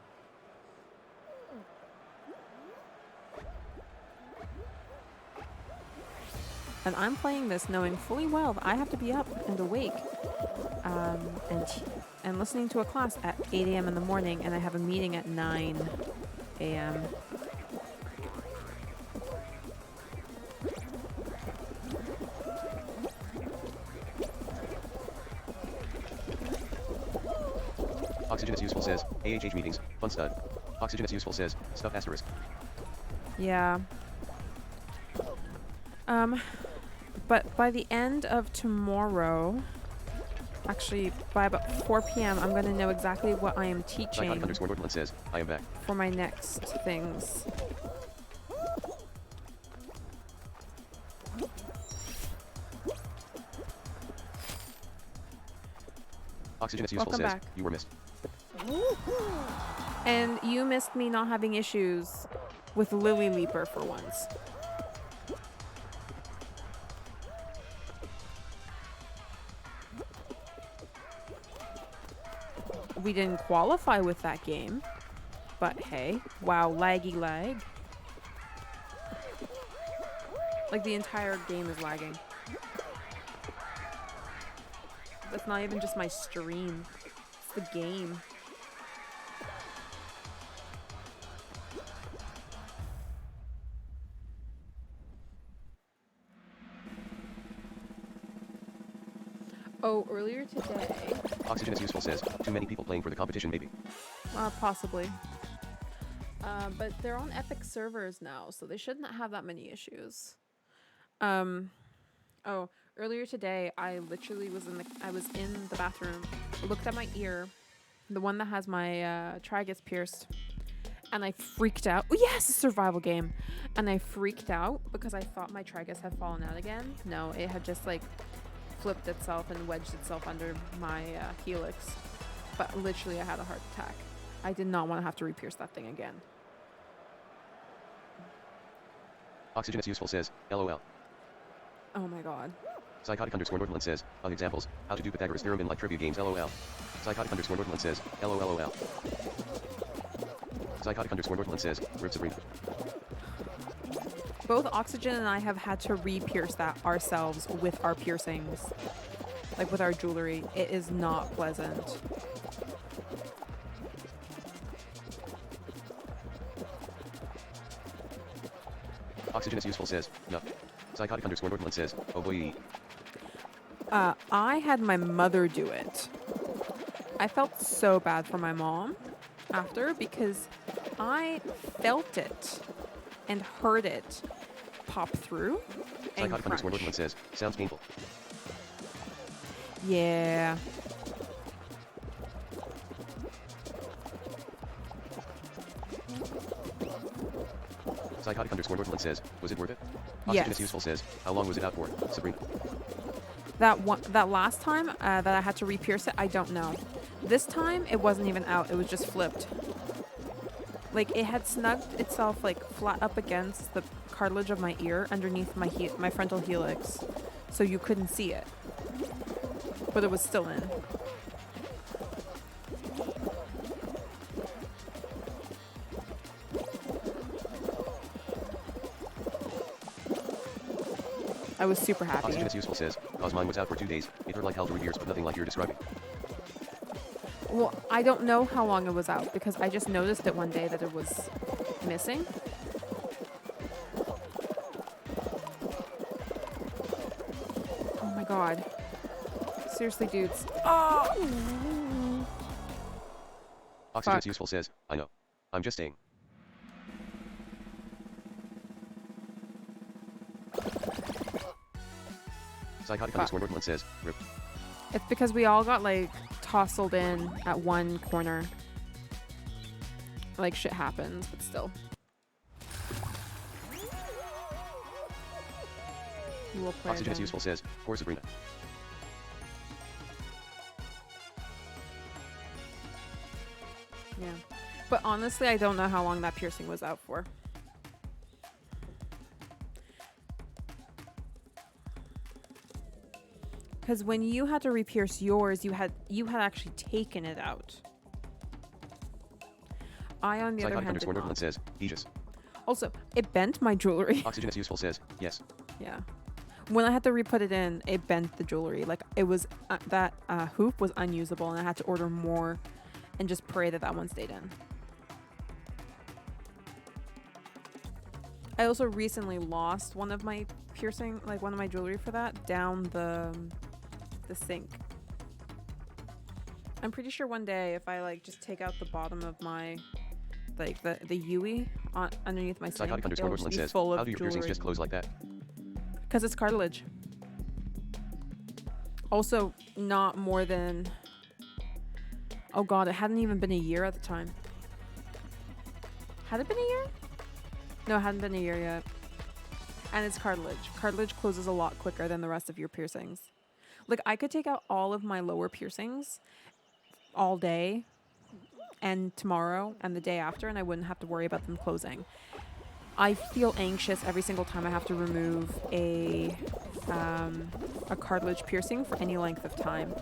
And I'm playing this knowing fully well that I have to be up and awake and listening to a class at 8 a.m. in the morning, and I have a meeting at 9 a.m. Oxygen is useful says, AHH meetings, fun stud. Oxygen is useful says, stuff asterisk. Yeah. But by the end of tomorrow, actually by about 4 p.m., I'm going to know exactly what I am teaching _Northland says, I am back. for my next things. Oxygen is useful Welcome says, back. you were missed. And you missed me not having issues with Lily Leaper for once. We didn't qualify with that game, but hey, wow, laggy lag. Like, the entire game is lagging. That's not even just my stream, it's the game. Oh, earlier today. Oxygen is useful says, too many people playing for the competition maybe. Possibly. But they're on Epic servers now, so they shouldn't have that many issues. Oh, earlier today, I literally was in the bathroom, looked at my ear, the one that has my tragus pierced, and I freaked out. Oh, yes, a survival game. And I freaked out because I thought my tragus had fallen out again. No, it had just like flipped itself and wedged itself under my helix. But literally, I had a heart attack. I did not want to have to re-pierce that thing again. Oxygen is useful says, LOL. Oh my god. Psychotic underscore Northland says, examples, how to do Pythagoras theorem in like trivia games LOL. Psychotic underscore Northland says, LOLOL. Psychotic underscore Northland says, RIP Sabrina. Both Oxygen and I have had to re-pierce that ourselves with our piercings. Like with our jewelry. It is not pleasant. Oxygen is useful says, yup. Psychotic underscore Northland says, oh boy. I had my mother do it. I felt so bad for my mom after because I felt it and heard it pop through and Psychotic underscore crunch. Northland says, sounds painful. Yeah. Psychotic underscore Northland says, was it worth it? Oxygen Yes. is useful says, how long was it out for? Sabrina. That last time that I had to re-pierce it, I don't know. This time it wasn't even out; it was just flipped. Like it had snugged itself like flat up against the cartilage of my ear underneath my frontal helix, so you couldn't see it, but it was still in. I was super happy. Oxygen is useful says, cause mine was out for 2 days. It hurt like hell to read yours, but nothing like you're describing. Well, I don't know how long it was out because I just noticed it one day that it was missing. Oh my god. Seriously, dudes. Oh! Oxygen Fuck. is useful says, I know. I'm just saying. Psychotic underscore Northland says, RIP. It's because we all got like tousled in at one corner. Like shit happens, but still. We'll play Oxygen is again. useful says, poor Sabrina. Yeah. But honestly, I don't know how long that piercing was out for. Because when you had to re-pierce yours, you had actually taken it out. I, on the other Psychotic hand, did underscore not. Northland says, Aegis. Also, it bent my jewelry. Oxygen is useful says, yes. Yeah. When I had to re-put it in, it bent the jewelry. Like, it was, that hoop was unusable, and I had to order more and just pray that that one stayed in. I also recently lost one of my piercing, like one of my jewelry for that, down the sink. I'm pretty sure one day if I like just take out the bottom of my, like the Yui on underneath my sink, Psychotic underscore it'll just Northland be says, full of how do your piercings jewelry. just close like that? Because it's cartilage. Also, not more than... Oh god, it hadn't even been a year at the time. Had it been a year? No, it hadn't been a year yet. And it's cartilage. Cartilage closes a lot quicker than the rest of your piercings. Like, I could take out all of my lower piercings all day and tomorrow and the day after, and I wouldn't have to worry about them closing. I feel anxious every single time I have to remove a cartilage piercing for any length of time.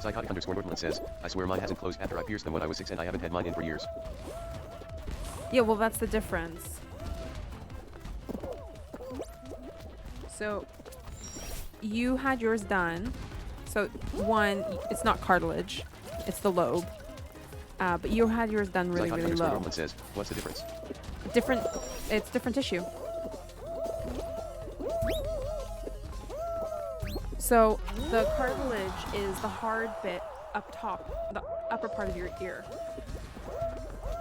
Psychotic underscore Northland says, I swear mine hasn't closed after I pierced them when I was 6 and I haven't had mine in for years. Yeah, well, that's the difference. So, you had yours done. So, one, it's not cartilage, it's the lobe. But you had yours done really, Psychotic really underscore low. Northland says, what's the difference? It's different tissue. So, the cartilage is the hard bit up top, the upper part of your ear.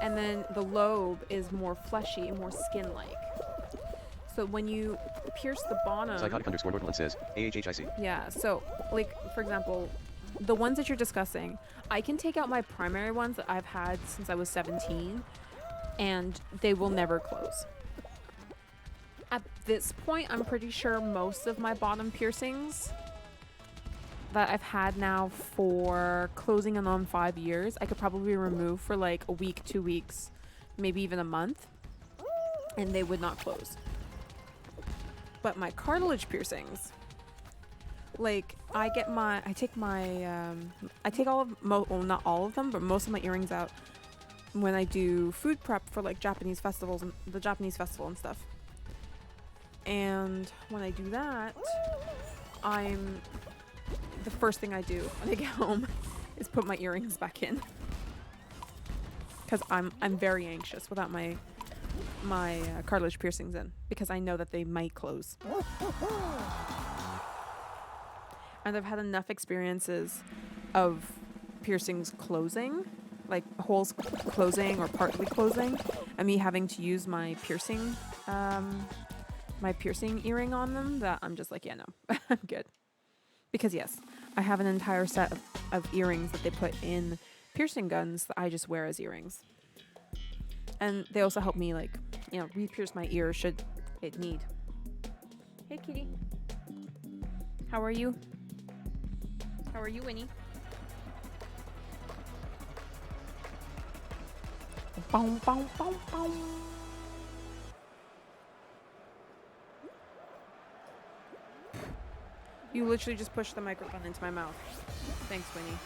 And then the lobe is more fleshy and more skin-like. So when you pierce the bottom... Psychotic underscore Northland says, AHHIC. Yeah, so, like, for example, the ones that you're discussing, I can take out my primary ones that I've had since I was 17, and they will never close. At this point, I'm pretty sure most of my bottom piercings that I've had now for closing in on 5 years, I could probably remove for like a week, 2 weeks, maybe even a month, and they would not close. But my cartilage piercings, like I take all of, well, not all of them, but most of my earrings out when I do food prep for like Japanese festivals and the Japanese festival and stuff. And when I do that, the first thing I do when I get home is put my earrings back in, because I'm very anxious without my cartilage piercings in, because I know that they might close. And I've had enough experiences of piercings closing, like holes closing or partly closing, and me having to use my piercing earring on them, that I'm just like, yeah, no, I'm good. Because yes, I have an entire set of earrings that they put in piercing guns that I just wear as earrings. And they also help me, like, you know, re-pierce my ear should it need. Hey, kitty. How are you? How are you, Winnie? Boom, boom, boom, boom. You literally just pushed the microphone into my mouth. Thanks, Winnie.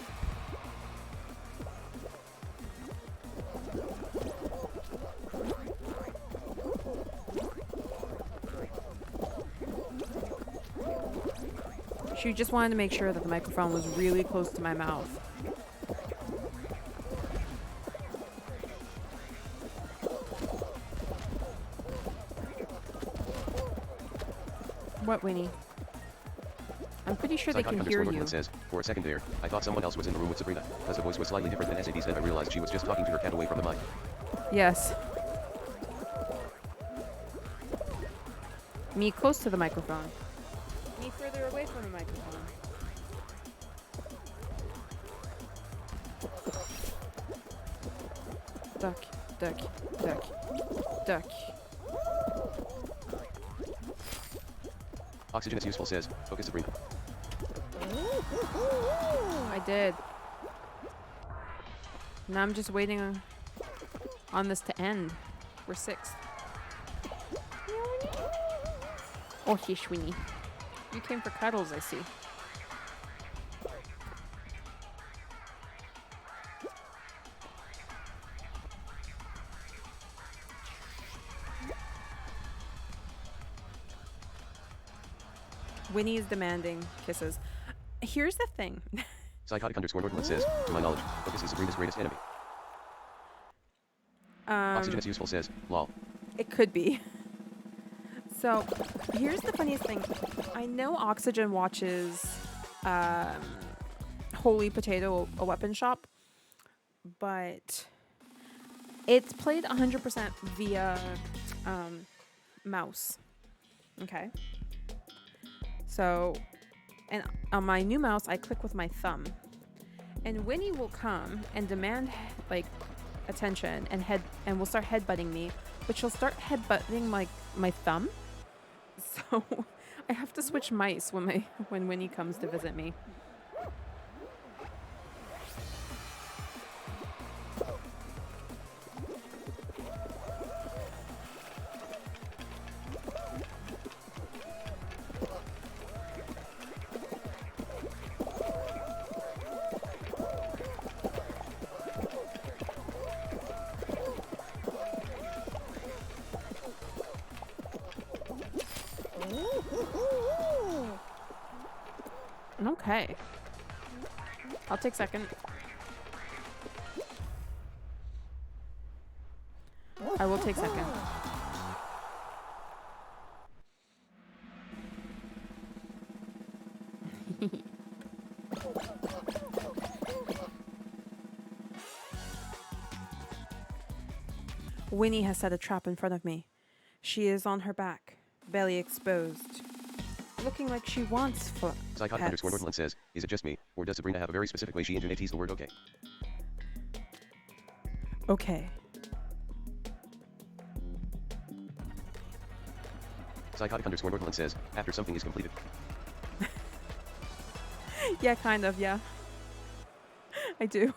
She just wanted to make sure that the microphone was really close to my mouth. What, Winnie? I'm pretty sure they can hear you. Says, for a second there, I thought someone else was in the room with Sabrina, because the voice was slightly different than SAB's, then I realized she was just talking to her cat away from the mic. Yes. Me close to the microphone. Me further away from the microphone. Duck, duck, duck, duck. Oxygen is useful says, focus Sabrina. I did. Now I'm just waiting on this to end. We're 6th. Oh, hish, Winnie. You came for cuddles, I see. Winnie is demanding kisses. Here's the thing. Psychotic _Nordland says, to my knowledge, focus is Sabrina's greatest enemy. Oxygen is useful says, lol. It could be. So, here's the funniest thing. I know Oxygen watches Holy Potato, a weapon shop, but it's played 100% via mouse. Okay. So, and on my new mouse, I click with my thumb. And Winnie will come and demand, like, attention and will start headbutting me, but she'll start headbutting my thumb. So I have to switch mice when Winnie comes to visit me. Okay. I'll take second. I will take second. Winnie has set a trap in front of me. She is on her back, belly exposed, looking like she wants Psychotic _Nordland says, is it just me, or does Sabrina have a very specific way she intonates the word okay? Okay. Psychotic underscore Northland says, after something is completed. Yeah, kind of, yeah. I do.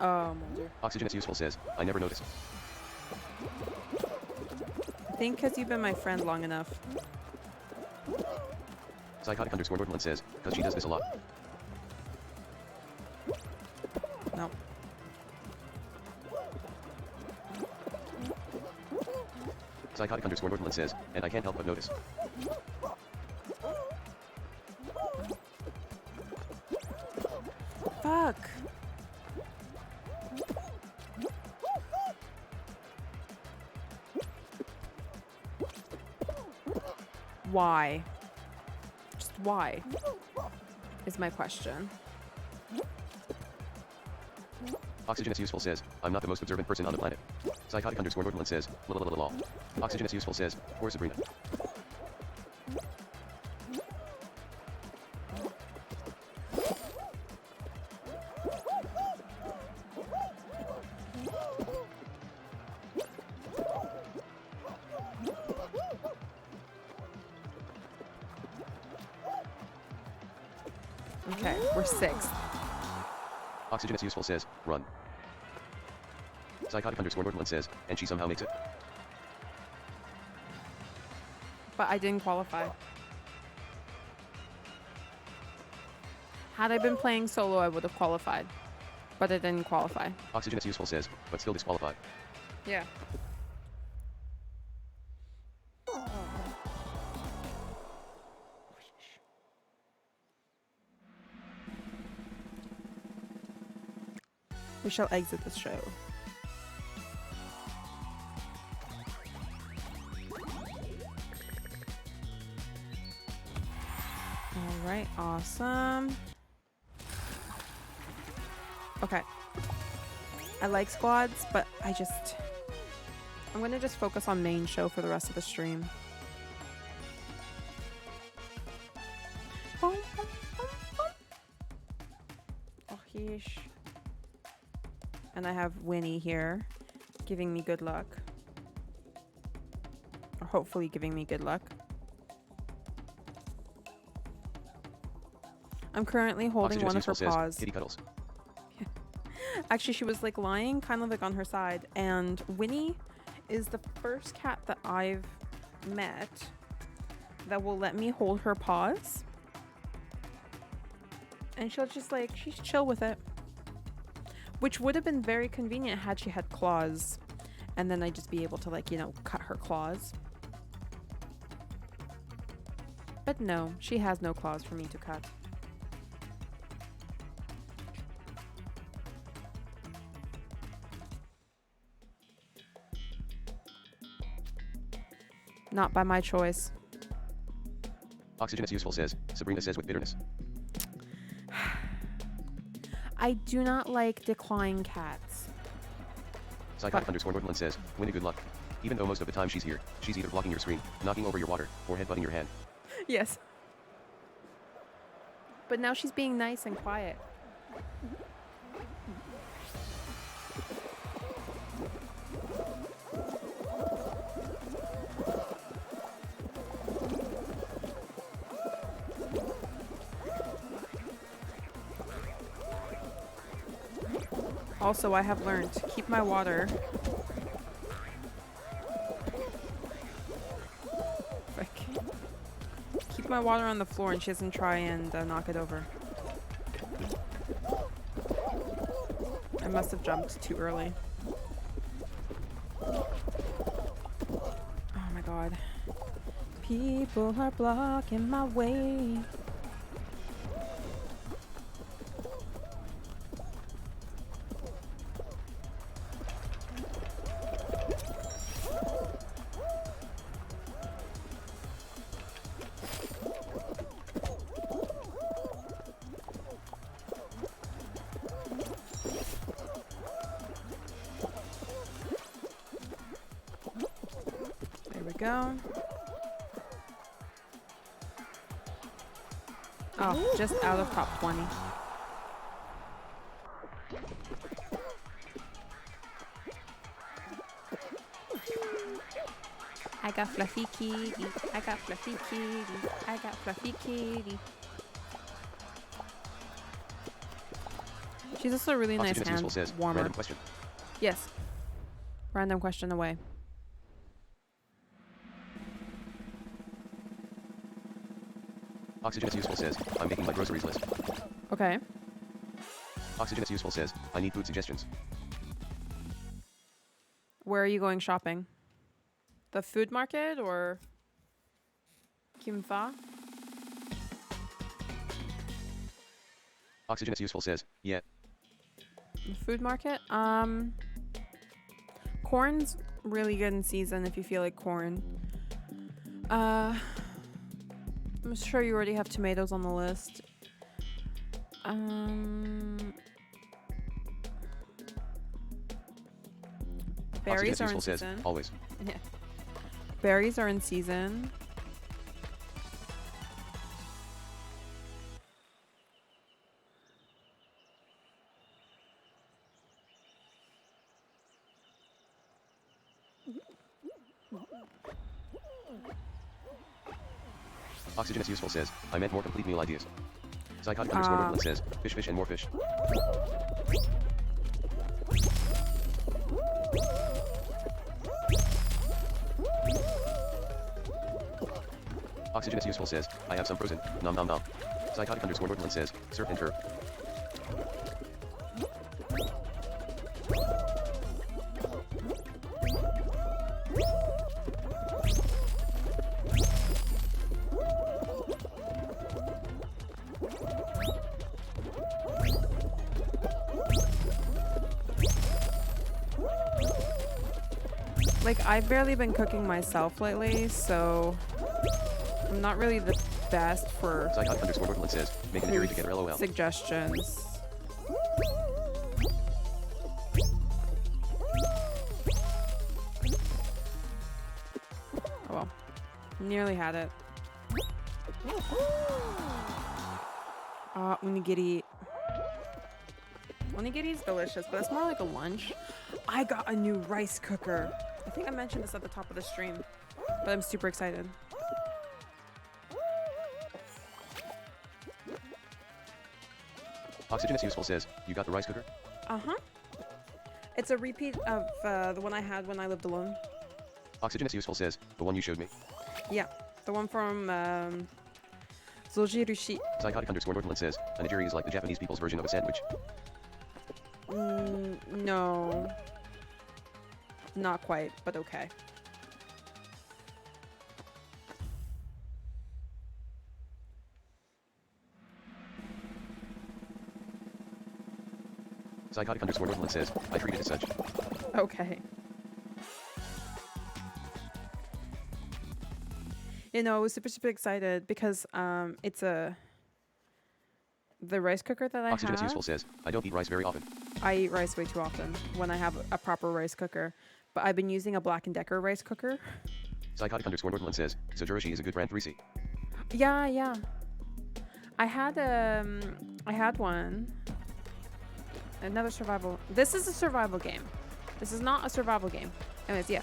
Oh, Mulder. Oxygen is useful says, I never noticed. I think because you've been my friend long enough. Psychotic underscore Northland says, because she does this a lot. No. Psychotic underscore Northland says, and I can't help but notice. Fuck. Why? Just why? Is my question. Oxygen is useful says, I'm not the most observant person on the planet. Psychotic underscore Northland says, la. Oxygen is useful says, poor Sabrina. Okay, we're sixth. Oxygen is useful says, run. Psychotic underscore Northland says, and she somehow makes it. But I didn't qualify. Had I been playing solo, I would have qualified. But I didn't qualify. Oxygen is useful says, but still disqualified. Yeah. We shall exit the show. Alright, awesome. Okay. I like squads, but I'm gonna just focus on main show for the rest of the stream. Oh, yeesh. And I have Winnie here, giving me good luck. Or hopefully giving me good luck. I'm currently holding one of her paws. Kitty cuddles. Actually, she was like lying kind of like on her side. And Winnie is the first cat that I've met that will let me hold her paws. And she'll just like, she's chill with it. Which would have been very convenient had she had claws. And then I'd just be able to like, you know, cut her claws. But no, she has no claws for me to cut. Not by my choice. Oxygen is useful says, Sabrina says with bitterness. I do not like declawing cats. Psychotic underscore Northland says, Winnie good luck. Even though most of the time she's here, she's either blocking your screen, knocking over your water, or headbutting your hand. Yes. But now she's being nice and quiet. Also, I have learned to keep my water. Frick. Keep my water on the floor and she doesn't try and knock it over. I must have jumped too early. Oh my god. People are blocking my way. Go. Oh, just out of top 20. I got fluffy kitty. I got fluffy kitty. I got fluffy kitty. She's also a really nice Oxygen is useful, hand says. warmer. Random question. Yes. Random question away. Oxygen is useful, says. I'm making my groceries list. Okay. Oxygen is useful, says. I need food suggestions. Where are you going shopping? The food market or Kimfa? Oxygen is useful, says. Yeah. The food market? Corn's really good in season if you feel like corn. I'm sure you already have tomatoes on the list. Berries are in says. season. Always. Yeah. Berries are in season. Oxygen is useful, says. I meant more complete meal ideas. Psychotic underscore Northland says. Fish, fish, and more fish. Oxygen is useful, says. I have some frozen. Nom nom nom. Psychotic underscore Northland says. Surf and turf. Like, I've barely been cooking myself lately, so I'm not really the best for Psychotic underscore Northland says. Making a theory together, lol. suggestions. Oh well. Nearly had it. Onigiri. Onigiri is delicious, but it's more like a lunch. I got a new rice cooker. I think I mentioned this at the top of the stream, but I'm super excited. Oxygen is useful, says. You got the rice cooker? Uh-huh. It's a repeat of the one I had when I lived alone. Oxygen is useful, says. The one you showed me? Yeah, the one from Zojirushi. Psychotic underscore Northland says. A nigiri is like the Japanese people's version of a sandwich. No. Not quite, but okay. Psychotic underscore Northland says. I treat it as such. Okay. You know, I was super excited because it's the rice cooker that I Oxygen have. is useful, says. I don't eat rice very often. I eat rice way too often when I have a proper rice cooker. But I've been using a Black & Decker rice cooker. Psychotic underscore Northland says. Sojurishi is a good brand 3C. Yeah. I had one. Another survival. This is a survival game. This is not a survival game. Anyways, yeah.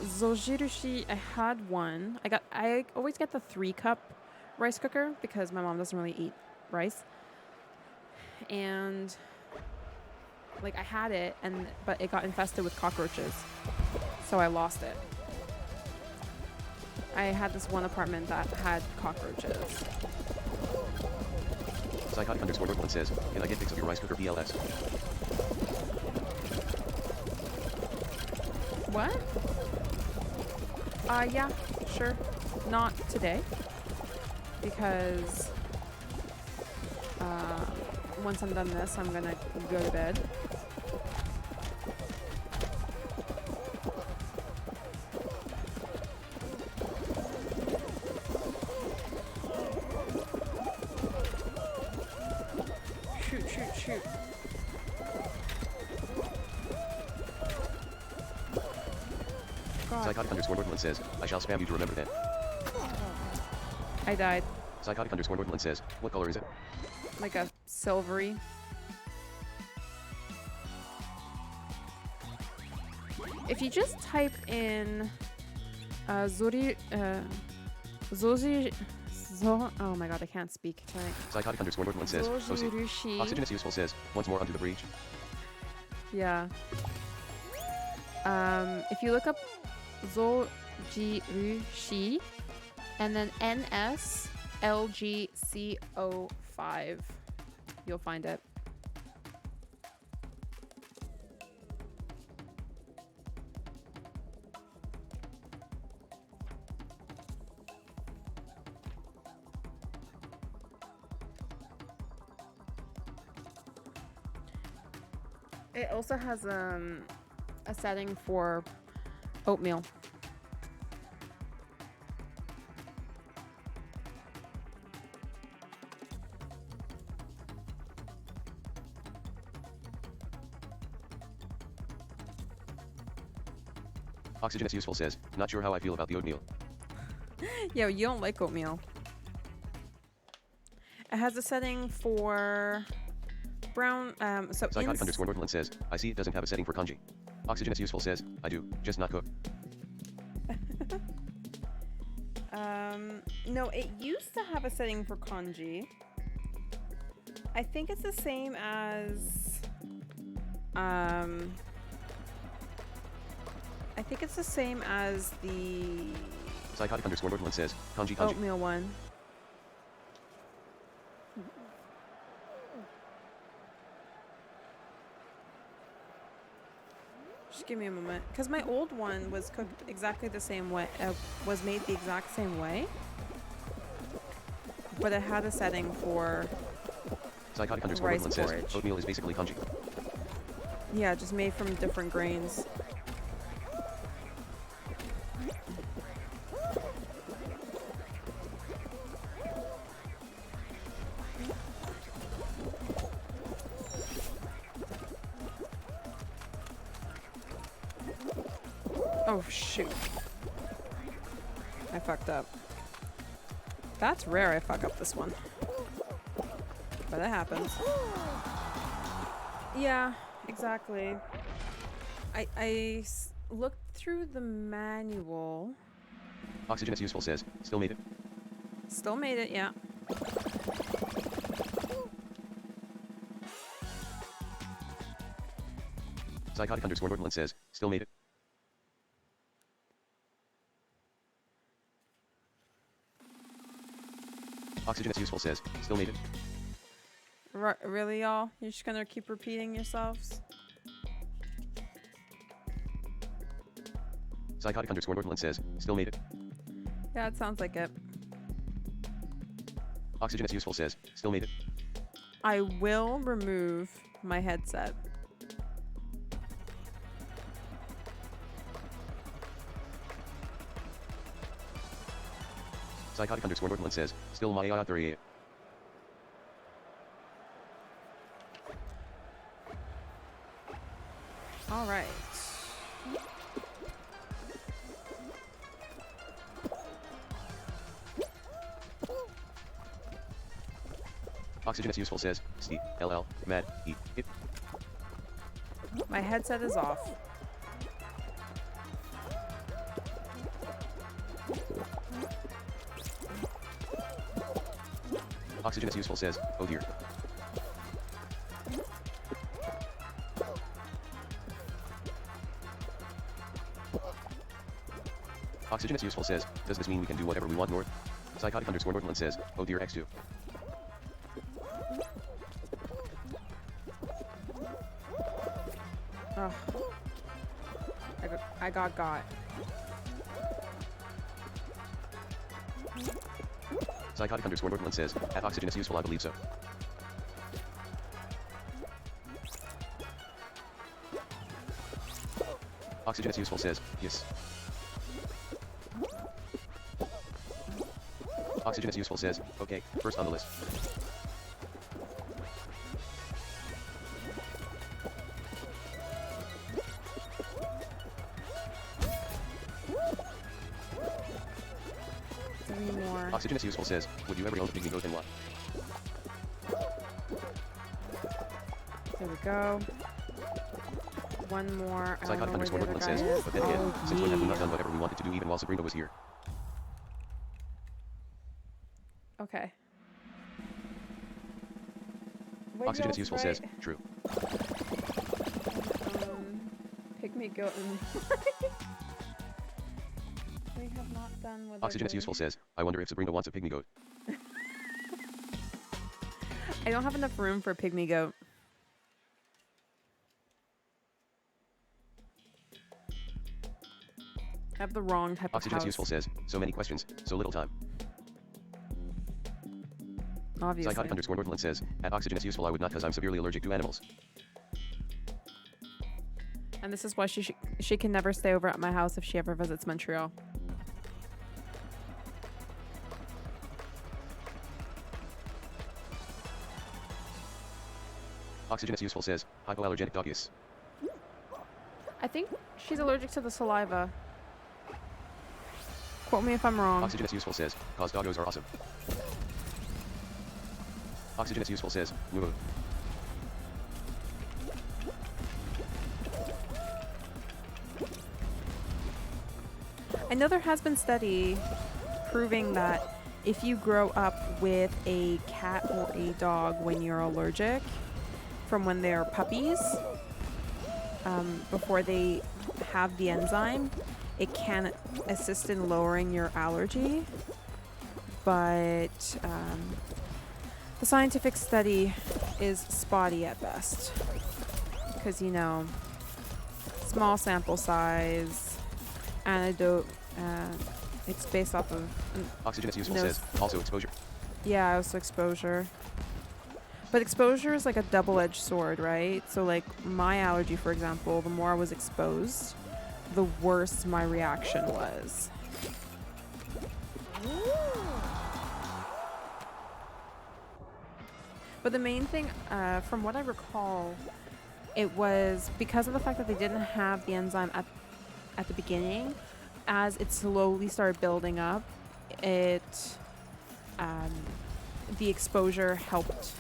Zojirushi, I had one. I always get the 3-cup rice cooker because my mom doesn't really eat rice. And like I had it but it got infested with cockroaches. So I lost it. I had this one apartment that had cockroaches. Psychotic underscore Northland says. Can I get pics of your rice cooker PLS? What? Yeah, sure. Not today. Because once I'm done this, I'm gonna go to bed. Shoot. God. Psychotic underscore Northland says. I shall spam you to remember that. I died. Psychotic underscore Northland says. What color is it? Like a silvery. If you just type in Zori, oh my god, I can't speak tonight. Psychotic underscore Northland says, OC. Zojirushi. Oxygenous useful says, once more onto the breach. Yeah. If you look up Zojirushi and then NSLGCO5, you'll find it. It also has a setting for oatmeal. Oxygenous useful says, not sure how I feel about the oatmeal. Yo, you don't like oatmeal. It has a setting for brown, so Psychotic underscore Northland says, I see it doesn't have a setting for kanji. Oxygenous useful says, I do, just not cook. No, it used to have a setting for kanji. I think it's the same as, I think it's the same as the Psychotic underscore Northland says, kanji kanji. oatmeal one. Just give me a moment, because my old one was cooked exactly the same way, was made the exact same way, but it had a setting for Psychotic underscore rice Northland says, porridge. oatmeal is basically kanji. Yeah, just made from different grains. Oh, shoot. I fucked up. That's rare I fuck up this one. But it happens. Yeah, exactly. I looked through the manual. Oxygenous useful says, still made it. Still made it, yeah. Psychotic underscore Northland says, still made it. Oxygenous useful says, still made it. Really, y'all? You're just gonna keep repeating yourselves? Psychotic underscore Northland says, still made it. Yeah, it sounds like it. Oxygenous useful says, still made it. I will remove my headset. Psychotic underscore Northland says, still my AI 38. All right. Oxygenous useful says, Steve, LL, Mad, E, it. My headset is off. Oxygenous useful says, oh dear. Oxygenous useful says, does this mean we can do whatever we want North? Psychotic underscore Northland says, oh dear X2. Ugh. I got. Psychotic underscore Northland says, at oxygenous useful I believe so. Oxygenous useful says, yes. Oxygenous useful says, okay, first on the list. Oxygenous useful says, would you ever own a pygmy goat and what? There we go. one more. I don't Psychotic know where the other _Wonderland guy says, is. but then again, Oh, since when have we not yeah. done whatever we wanted to do even while Sabrina was here? Okay. Oxygen is useful says, true. Pygmy goat and we have not done what Oxygen is useful says, I wonder if Sabrina wants a pygmy goat. I don't have enough room for a pygmy goat. I have the wrong type Oxygen of is house. useful says, so many questions, so little time. Obviously. Psychotic _Northland says, at Oxygen is useful I would not cause I'm severely allergic to animals. And this is why she can never stay over at my house if she ever visits Montreal. Oxygen is useful says, hypoallergenic doggies. I think she's allergic to the saliva. Quote me if I'm wrong. Oxygen is useful says, cause doggos are awesome. Oxygen is useful says, woo. I know there has been study proving that if you grow up with a cat or a dog when you're allergic, from when they're puppies, before they have the enzyme, it can assist in lowering your allergy. But the scientific study is spotty at best. Because, you know, small sample size, antidote, it's based off of... Oxygen is useful says, also exposure. Yeah, also exposure. But exposure is like a double-edged sword, right? So like my allergy, for example, the more I was exposed, the worse my reaction was. But the main thing, from what I recall, it was because of the fact that they didn't have the enzyme at the beginning. As it slowly started building up, the exposure helped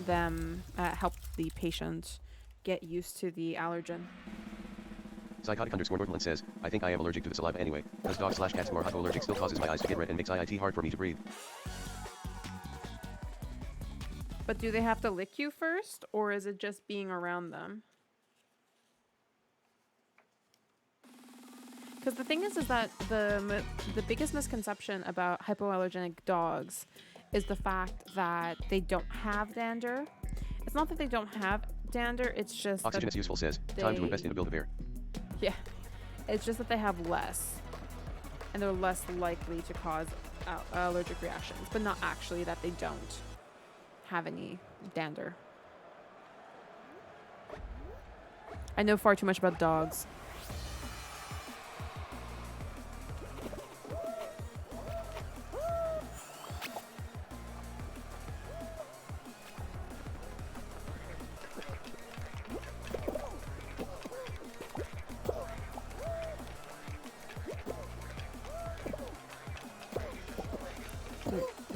the patient get used to the allergen. Psychotic _Northland says, I think I am allergic to the saliva anyway, cause dogs / cats more hypoallergic still causes my eyes to get red and makes it hard for me to breathe. But do they have to lick you first, or is it just being around them? Because the thing is that the biggest misconception about hypoallergenic dogs is the fact that they don't have dander. It's not that they don't have dander, it's just Oxygen is useful says, time to invest in a Build-A-Bear. Yeah, it's just that they have less, and they're less likely to cause allergic reactions, but not actually that they don't have any dander. I know far too much about dogs.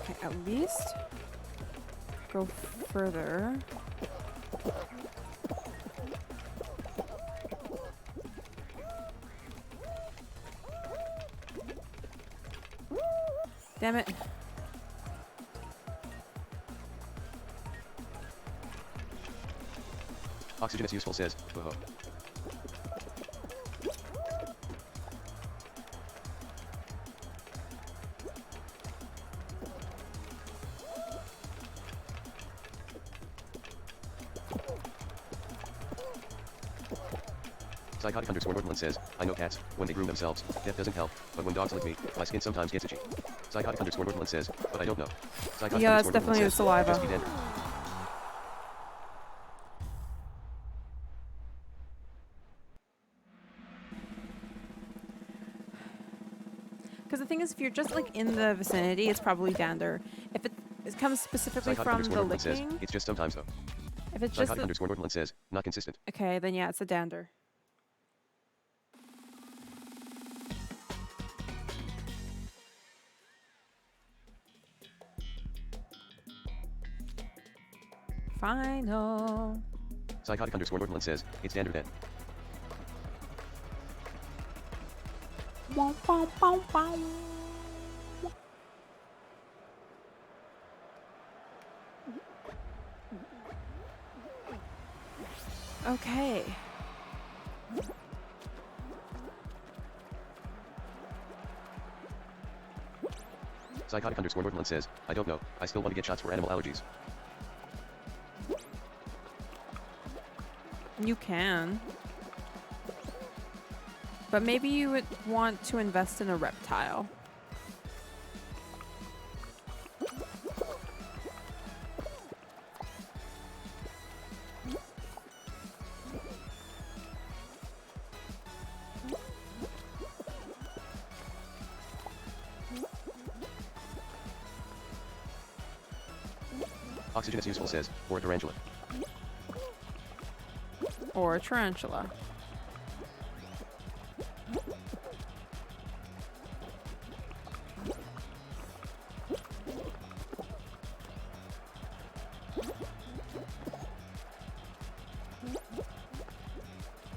Okay, at least go further. Damn it. Oxygen is useful says, whoa. Psychotic _Northland says, I know cats, when they groom themselves, death doesn't help, but when dogs lick me, my skin sometimes gets itchy. Psychotic _Northland says, but I don't know. Psychotic Yeah, that's _Northland definitely the says, saliva. just be dander. Because the thing is, if you're just like in the vicinity, it's probably dander. If it comes specifically Psychotic from the _Northland says, licking, it's just sometimes though. if it's just Psychotic _Northland says, not consistent. okay, then yeah, it's a dander. Final. Psychotic _Northland says, it's dander then. Bow, bow, bow, bow. Okay. Psychotic underscore Northland says, I don't know, I still want to get shots for animal allergies. You can. But maybe you would want to invest in a reptile. Oxygen is useful says, or a tarantula. Or a tarantula.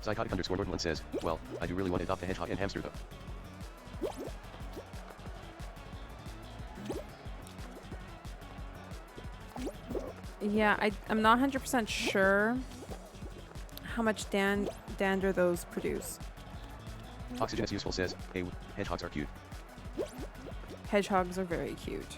Psychotic underscore Northland says, well, I do really want to adopt a hedgehog and hamster though. Yeah, I'm not 100% sure how much dander those produce. Oxygen is useful says, hey, hedgehogs are cute. Hedgehogs are very cute.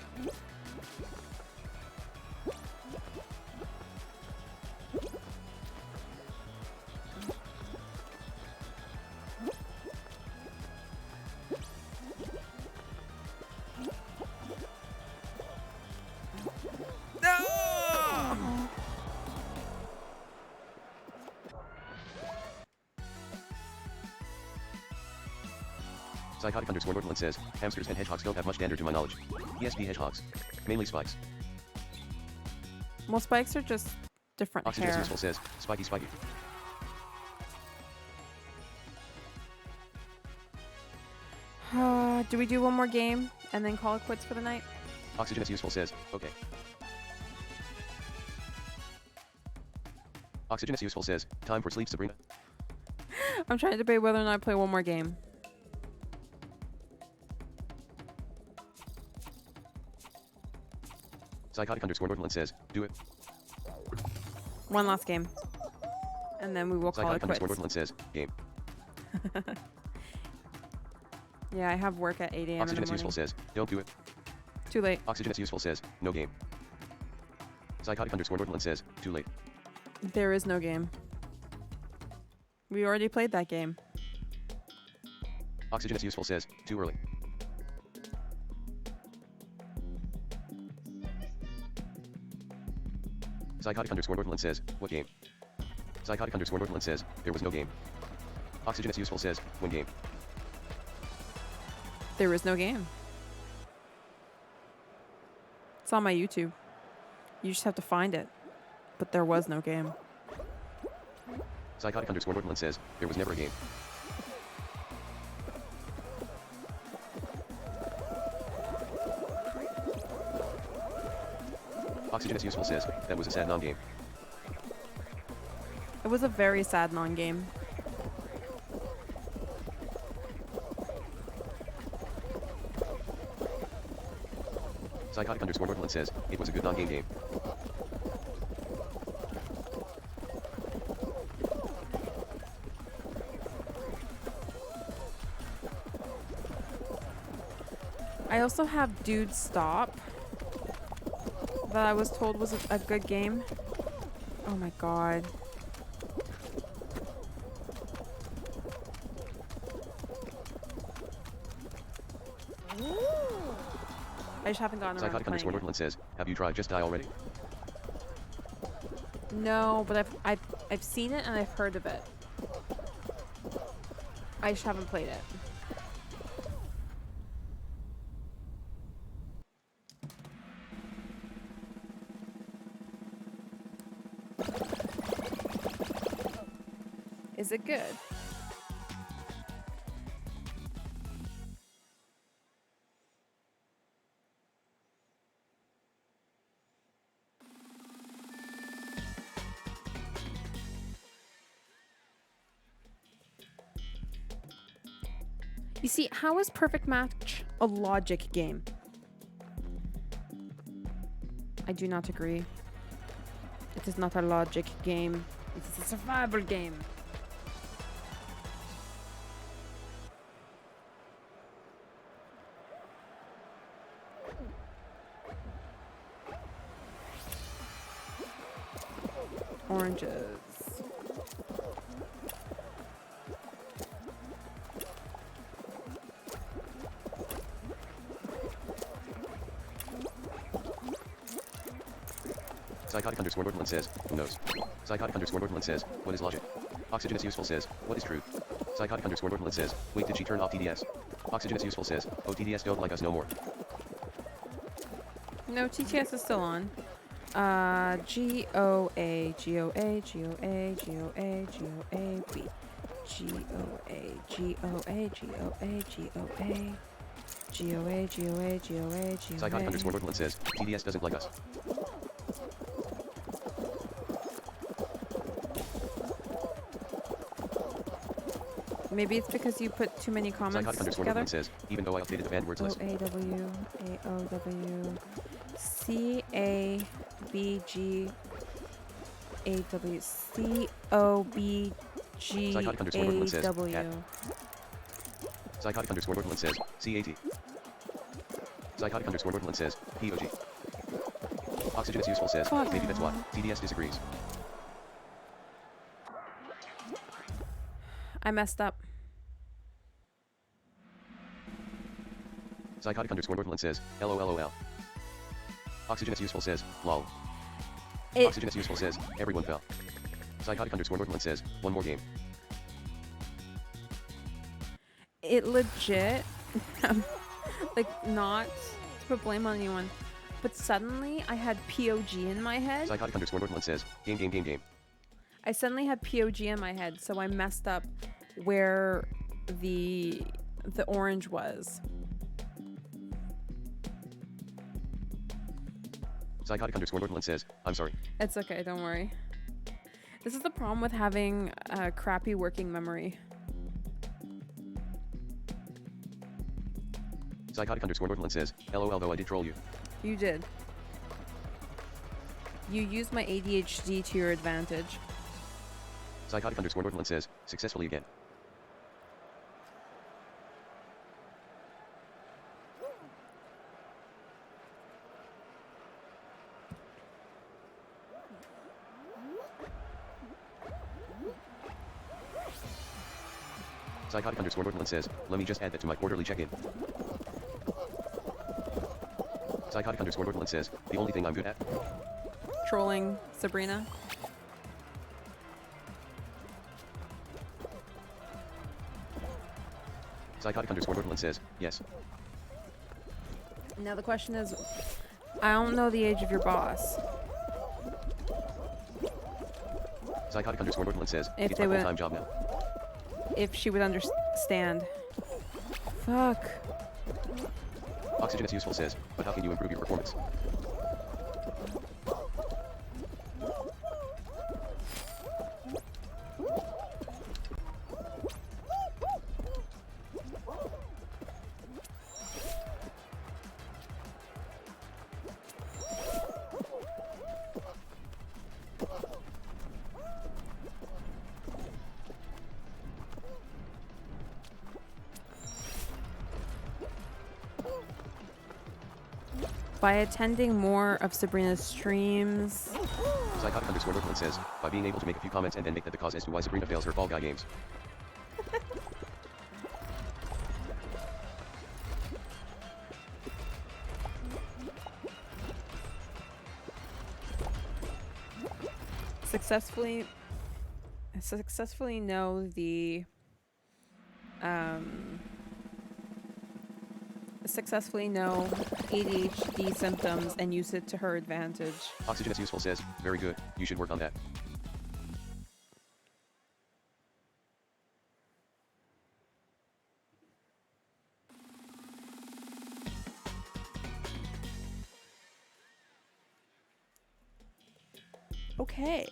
Psychotic underscore Northland says, hamsters and hedgehogs don't have much dander to my knowledge. ESP hedgehogs. Mainly spikes. Well, spikes are just different Oxygen is hair. useful says, spiky spiky. Do we do one more game and then call it quits for the night? Oxygen is useful says, okay. Oxygen is useful says, time for sleep Sabrina. I'm trying to debate whether or not I play one more game. Psychotic underscore Northland says, do it. One last game. And then we will call it Psychotic underscore quits. Northland says, game. Yeah, I have work at 8 a.m. in Oxygen the is morning. useful says, don't do it. Too late. Oxygen is useful says, no game. Psychotic underscore Northland says, too late. There is no game. We already played that game. Oxygen is useful says, too early. Psychotic underscore Northland says, what game? Psychotic underscore Northland says, there was no game. Oxygen is useful says, when game? There is no game. It's on my YouTube. You just have to find it. But there was no game. Psychotic underscore Northland says, there was never a game. Oxygen is useful says, that was a sad non-game. It was a very sad non-game. Psychotic underscore Northland says, it was a good non-game game. I also have Dude Stop that I was told was a good game. Oh my god. I just haven't gotten around to Psychotic underscore playing it. Northland says, have you tried Just Die already? No, but I've seen it and I've heard of it. I just haven't played it. Is it good? You see, how is Perfect Match a logic game? I do not agree. It is not a logic game. It is a survival game. Oranges. Psychotic underscore Northland says, who knows? Psychotic underscore Northland says, what is logic? Oxygenous useful says, what is truth? Psychotic underscore Northland says, wait, did she turn off TDS? Oxygenous useful says, oh, TDS don't like us no more. No, TTS is still on. G-O-A, G-O-A, G-O-A, G-O-A, G-O-A, B. G-O-A, G-O-A, G-O-A, G-O-A. G-O-A, G-O-A, G-O-A, G-O-A. Psychotic underscore Northland says, TDS doesn't like us. Maybe it's because you put too many comments Psychotic underscore together. Northland says, even though I updated the banned words list. O-A-W, A-O-W, C-A-B-G-A-W, Psychotic underscore Northland says, C-O-B-G-A-W. cat. Psychotic underscore Northland says, C-A-T. Psychotic underscore Northland says, P-O-G. Oxygenous useful says, Fuck. maybe that's why. TDS disagrees. I messed up. Psychotic underscore Northland says, LOLOL. Oxygenous useful says, lol. Oxygenous useful says, everyone fell. Psychotic underscore Northland says, one more game. It legit, like, not to put blame on anyone, but suddenly I had POG in my head. Psychotic underscore Northland says, game. I suddenly had POG in my head, so I messed up where the orange was. Psychotic underscore Northland says, I'm sorry. It's okay, don't worry. This is the problem with having a crappy working memory. Psychotic underscore Northland says, LOL though I did troll you. You did. You used my ADHD to your advantage. Psychotic underscore Northland says, successfully again. Psychotic underscore Northland says, let me just add that to my quarterly check-in. Psychotic underscore Northland says, the only thing I'm good at. Trolling Sabrina. Psychotic underscore Northland says, yes. Now the question is, I don't know the age of your boss. Psychotic underscore Northland says, If it's they my would- full-time job now. If she would understand. Fuck. Oxygenous useful says, but how can you improve your performance? By attending more of Sabrina's streams. Psychotic underscore Northland says, by being able to make a few comments and then make that the cause as to why Sabrina fails her Fall Guy games. Successfully know the successfully know ADHD symptoms and use it to her advantage. Oxygenous useful says, very good, you should work on that. Okay.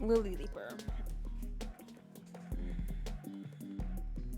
Lily Leaper.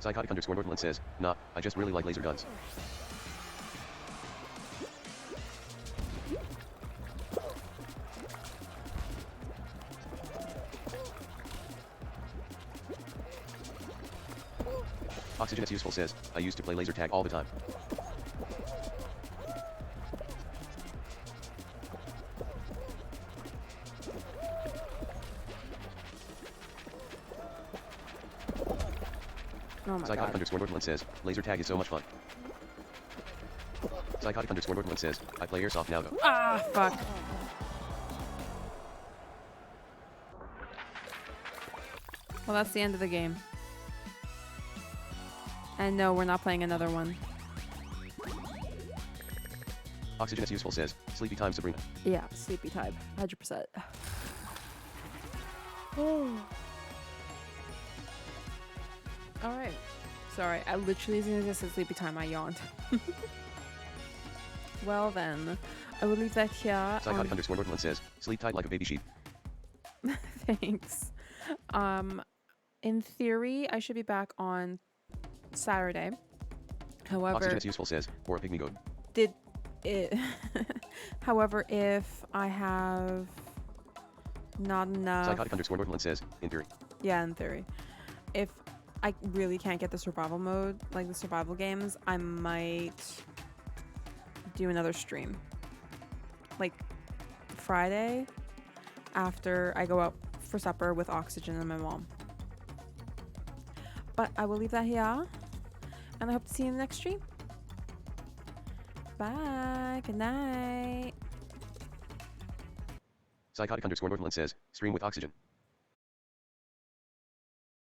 Psychotic underscore Northland says, nah, I just really like laser guns. Oxygen is useful says, I used to play laser tag all the time. Oh my Psychotic god. underscore Northland says, laser tag is so much fun. Psychotic underscore Northland says, I play airsoft now though. Ah, fuck. Well, that's the end of the game. And no, we're not playing another one. Oxygen is useful says, sleepy time Sabrina. Yeah, sleepy type. 100%. Alright. Sorry, I literally, as soon as I said sleepy time, I yawned. Well then, I will leave that here. Psychotic underscore Northland says, sleep tight like a baby sheep. Thanks. In theory, I should be back on Saturday. However, Oxygen is useful says, or a pygmy goat. did it however, if I have not enough, Psychotic underscore Northland says, in theory. yeah, in theory, if I really can't get the survival mode, like the survival games, I might do another stream, like Friday after I go out for supper with Oxygen and my mom. But I will leave that here, and I hope to see you in the next stream. Bye. Good night. Psychotic underscore Northland says, stream with Oxygen.